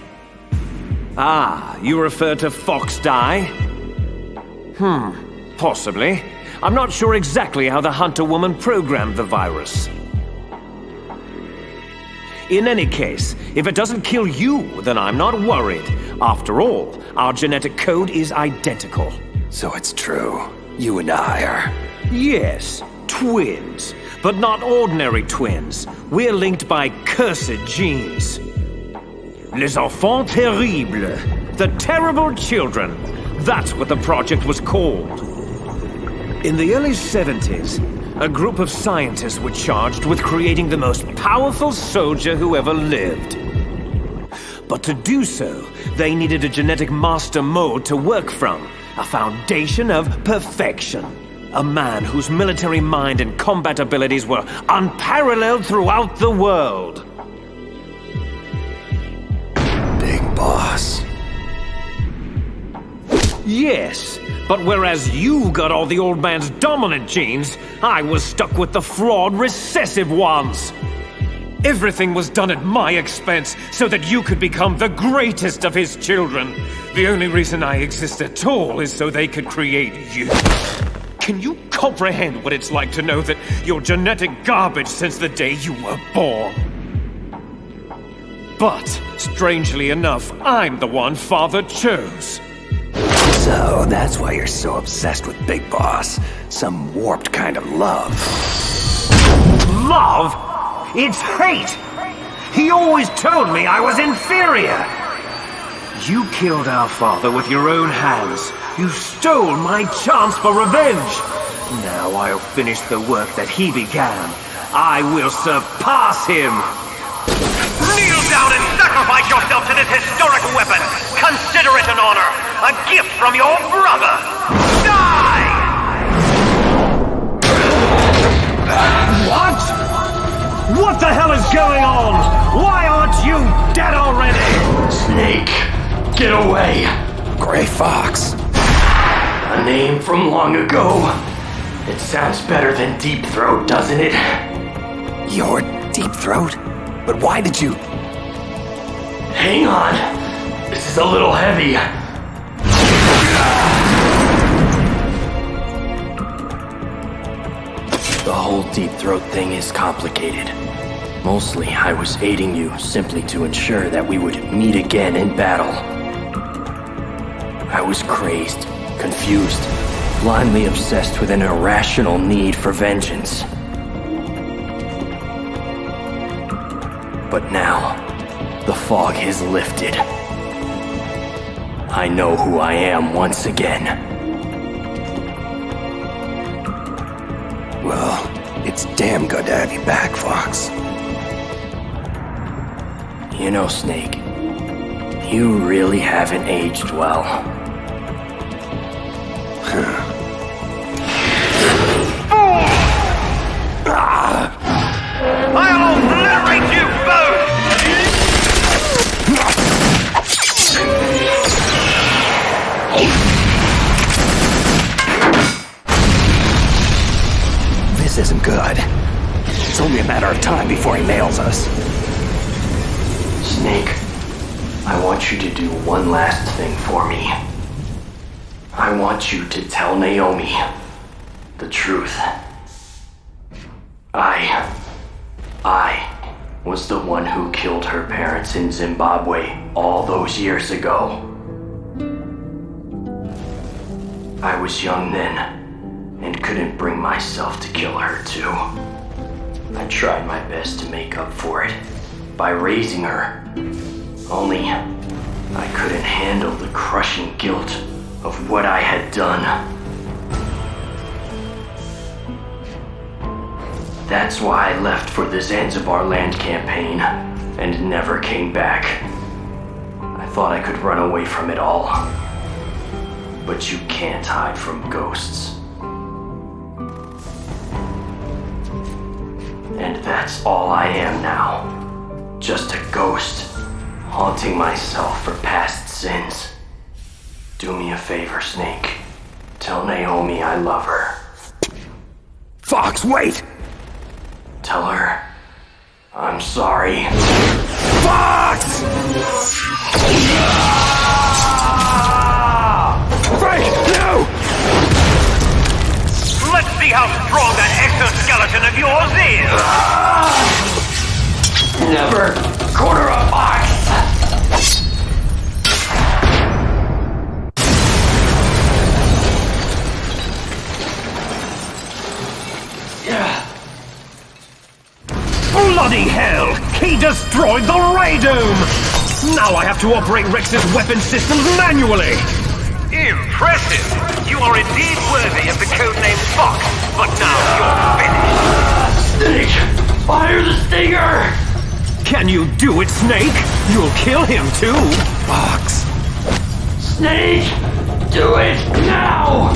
Ah, you refer to Fox Die? Possibly. I'm not sure exactly how the Hunter woman programmed the virus. In any case, if it doesn't kill you, then I'm not worried. After all, our genetic code is identical. So it's true. You and I are... Yes, twins. But not ordinary twins. We're linked by cursed genes. Les enfants terribles. The terrible children. That's what the project was called. In the early 70s, a group of scientists were charged with creating the most powerful soldier who ever lived. But to do so, they needed a genetic master mold to work from, a foundation of perfection. A man whose military mind and combat abilities were unparalleled throughout the world. Big Boss. Yes, but whereas you got all the old man's dominant genes, I was stuck with the flawed recessive ones. Everything was done at my expense so that you could become the greatest of his children. The only reason I exist at all is so they could create you. Can you comprehend what it's like to know that you're genetic garbage since the day you were born? But, strangely enough, I'm the one Father chose. So, that's why you're so obsessed with Big Boss. Some warped kind of love. Love? It's hate! He always told me I was inferior! You killed our father with your own hands. You stole my chance for revenge! Now I'll finish the work that he began. I will surpass him! Kneel down and sacrifice yourself to this historic weapon! Consider it an honor! A gift from your brother! Die! What? What the hell is going on? Why aren't you dead already? Snake, get away! Gray Fox. A name from long ago. It sounds better than Deep Throat, doesn't it? You're Deep Throat? But why did you... Hang on. This is a little heavy. The whole Deep Throat thing is complicated. Mostly, I was aiding you simply to ensure that we would meet again in battle. I was crazed, confused, blindly obsessed with an irrational need for vengeance. But now, the fog has lifted. I know who I am once again. Well, it's damn good to have you back, Fox. You know, Snake, you really haven't aged well. I'll obliterate you both! This isn't good. It's only a matter of time before he nails us. Snake, I want you to do one last thing for me. I want you to tell Naomi the truth. I was the one who killed her parents in Zimbabwe all those years ago. I was young then, and couldn't bring myself to kill her too. I tried my best to make up for it by raising her. Only, I couldn't handle the crushing guilt of what I had done. That's why I left for the Zanzibar land campaign and never came back. I thought I could run away from it all. But you can't hide from ghosts. That's all I am now. Just a ghost, haunting myself for past sins. Do me a favor, Snake. Tell Naomi I love her. Fox, wait! Tell her I'm sorry. Fox! Frank, no! Let's see how strong that exoskeleton of yours is! Never corner a fox! Bloody hell! He destroyed the Ray Dome! Now I have to operate Rex's weapon systems manually! Impressive! You are indeed worthy of the codename Fox, but now you're finished! Snake! Fire the stinger! Can you do it, Snake? You'll kill him too! Fox! Snake! Do it now!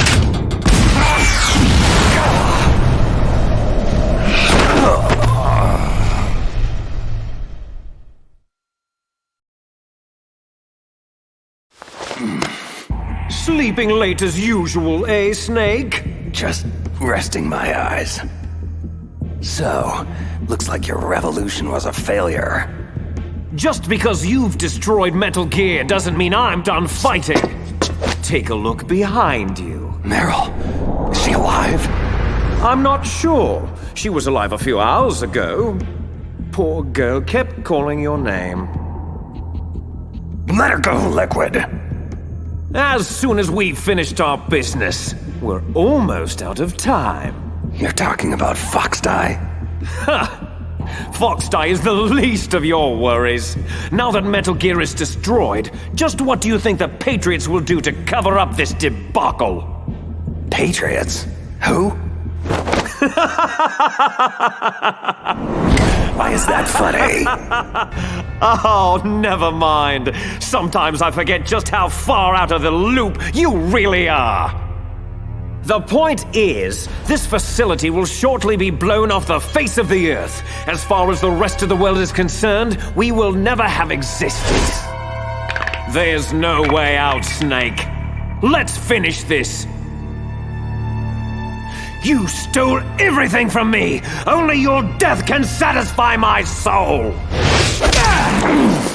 Sleeping late as usual, eh, Snake? Just resting my eyes. So, looks like your revolution was a failure. Just because you've destroyed Metal Gear doesn't mean I'm done fighting. Take a look behind you. Meryl, is she alive? I'm not sure. She was alive a few hours ago. Poor girl kept calling your name. Let her go, Liquid. As soon as we've finished our business, we're almost out of time. You're talking about Foxdie? Ha! Foxdie is the least of your worries. Now that Metal Gear is destroyed, just what do you think the Patriots will do to cover up this debacle? Patriots? Who? Why is that funny? Oh, never mind. Sometimes I forget just how far out of the loop you really are. The point is, this facility will shortly be blown off the face of the Earth. As far as the rest of the world is concerned, we will never have existed. There's no way out, Snake. Let's finish this. You stole everything from me! Only your death can satisfy my soul! No!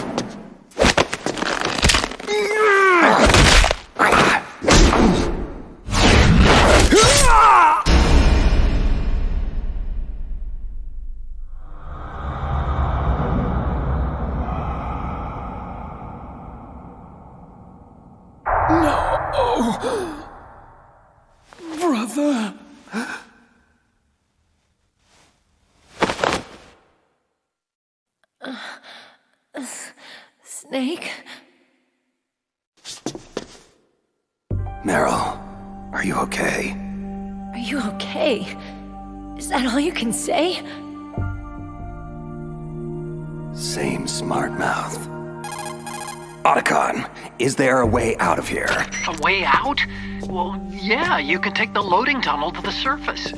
Brother! Snake? Meryl, are you okay? Are you okay? Is that all you can say? Same smart mouth. Otacon, is there a way out of here? A way out? Well, yeah, you can take the loading tunnel to the surface.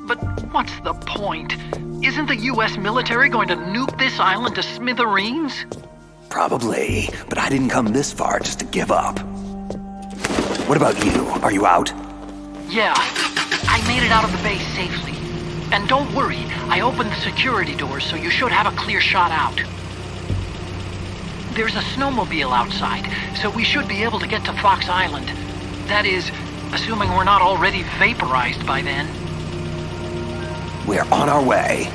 But what's the point? Isn't the US military going to nuke this island to smithereens? Probably, but I didn't come this far just to give up. What about you? Are you out? Yeah, I made it out of the base safely. And don't worry, I opened the security doors, so you should have a clear shot out. There's a snowmobile outside, so we should be able to get to Fox Island. That is, assuming we're not already vaporized by then. We're on our way.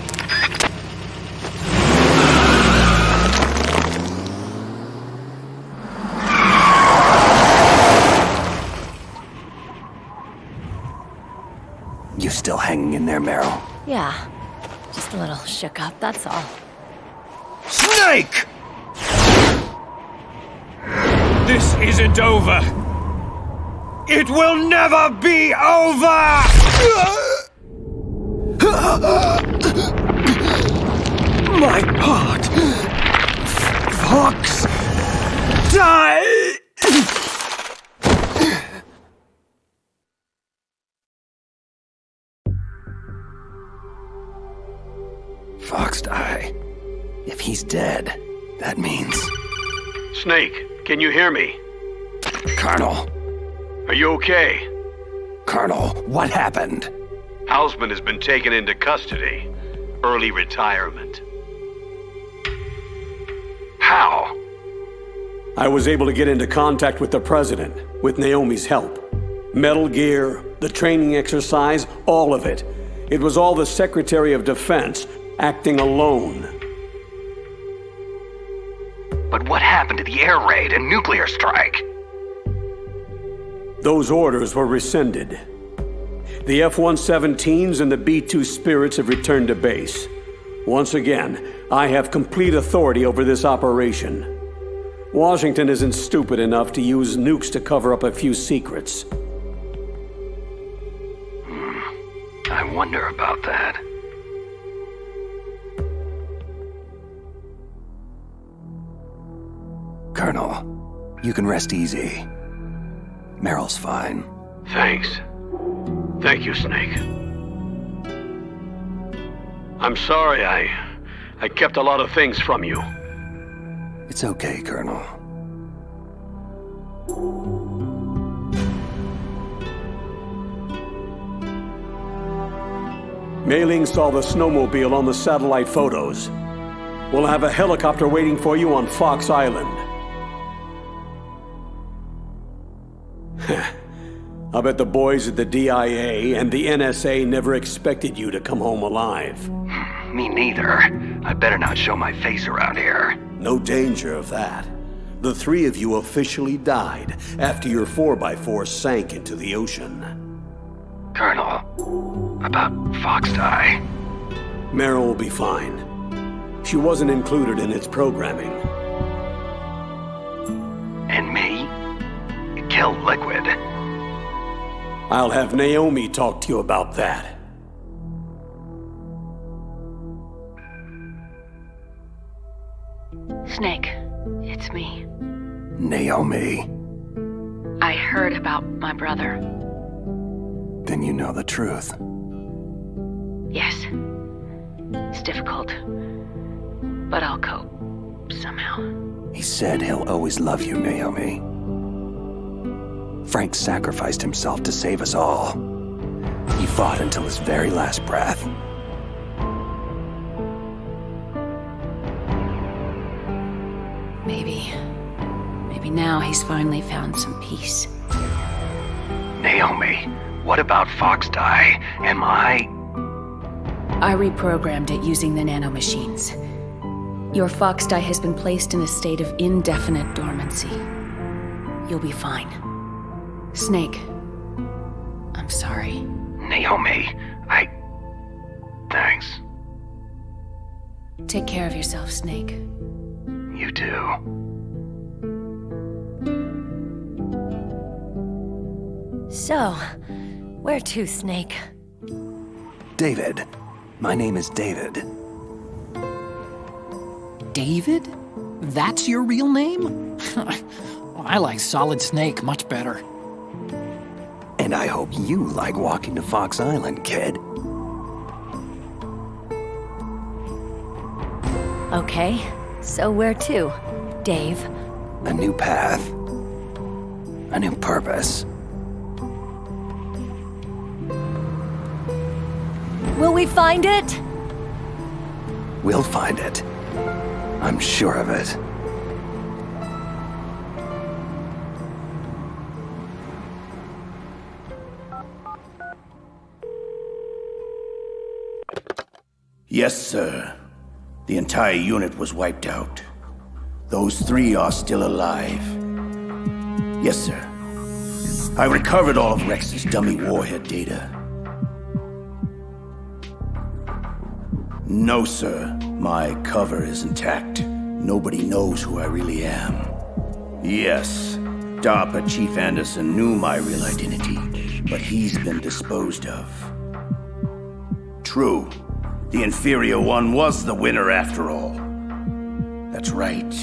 You still hanging in there, Meryl? Yeah. Just a little shook up, that's all. Snake! This isn't over. It will never be over! My heart! Fox! Die! If he's dead, that means... Snake, can you hear me? Colonel. Are you okay? Colonel, what happened? Hausman has been taken into custody. Early retirement. How? I was able to get into contact with the President, with Naomi's help. Metal Gear, the training exercise, all of it. It was all the Secretary of Defense acting alone. But what happened to the air raid and nuclear strike? Those orders were rescinded. The F-117s and the B-2 Spirits have returned to base. Once again, I have complete authority over this operation. Washington isn't stupid enough to use nukes to cover up a few secrets. I wonder about that. Colonel, you can rest easy. Meryl's fine. Thanks. Thank you, Snake. I'm sorry I kept a lot of things from you. It's okay, Colonel. Mei Ling saw the snowmobile on the satellite photos. We'll have a helicopter waiting for you on Fox Island. I bet the boys at the DIA and the NSA never expected you to come home alive. Me neither. I better not show my face around here. No danger of that. The three of you officially died after your 4x4 sank into the ocean. Colonel, about Foxdie. Meryl will be fine. She wasn't included in its programming. And me? Killed Liquid. I'll have Naomi talk to you about that. Snake, it's me. Naomi. I heard about my brother. Then you know the truth. Yes. It's difficult. But I'll cope. Somehow. He said he'll always love you, Naomi. Frank sacrificed himself to save us all. He fought until his very last breath. Maybe now he's finally found some peace. Naomi, what about Foxdie? Am I reprogrammed it using the nanomachines. Your Foxdie has been placed in a state of indefinite dormancy. You'll be fine. Snake, I'm sorry. Naomi, Thanks. Take care of yourself, Snake. You too. So, where to, Snake? David. My name is David. David? That's your real name? I like Solid Snake much better. And I hope you like walking to Fox Island, kid. Okay, so where to, Dave? A new path. A new purpose. Will we find it? We'll find it. I'm sure of it. Yes, sir. The entire unit was wiped out. Those three are still alive. Yes, sir. I recovered all of Rex's dummy warhead data. No, sir. My cover is intact. Nobody knows who I really am. Yes, DARPA Chief Anderson knew my real identity, but he's been disposed of. True. The inferior one was the winner after all. That's right.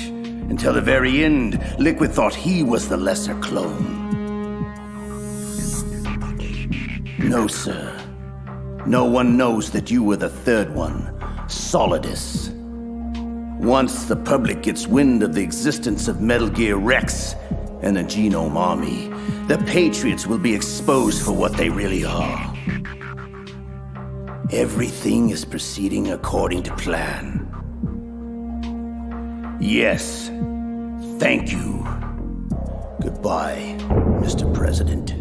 Until the very end, Liquid thought he was the lesser clone. No, sir. No one knows that you were the third one, Solidus. Once the public gets wind of the existence of Metal Gear Rex and the Genome Army, the Patriots will be exposed for what they really are. Everything is proceeding according to plan. Yes, thank you. Goodbye, Mr. President.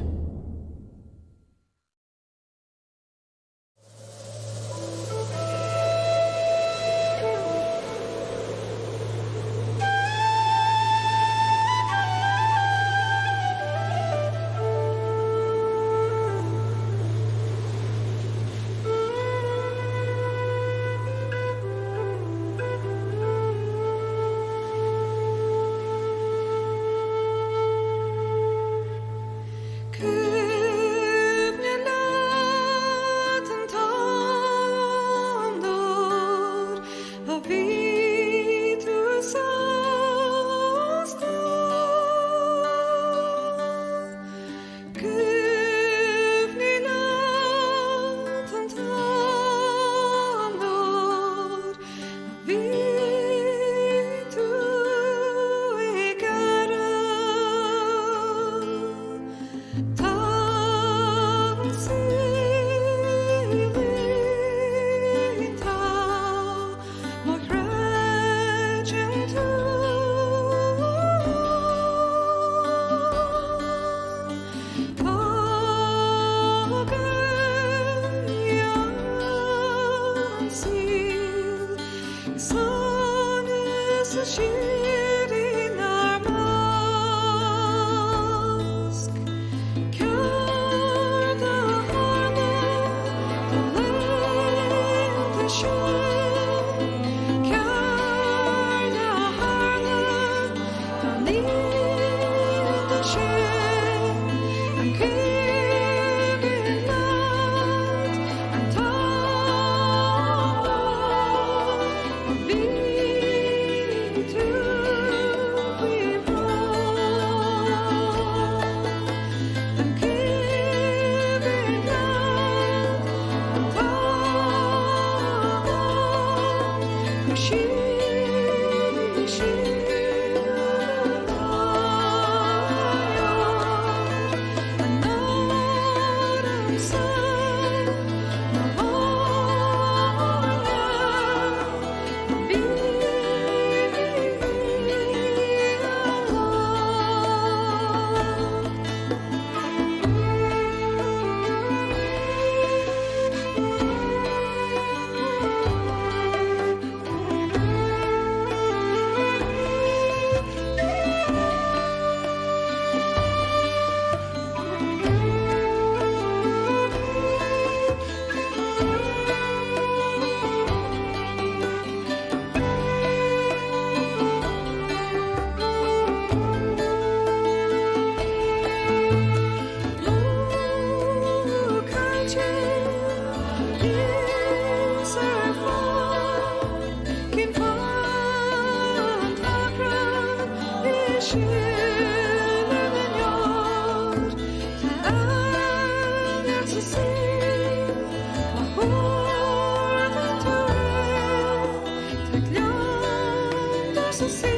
So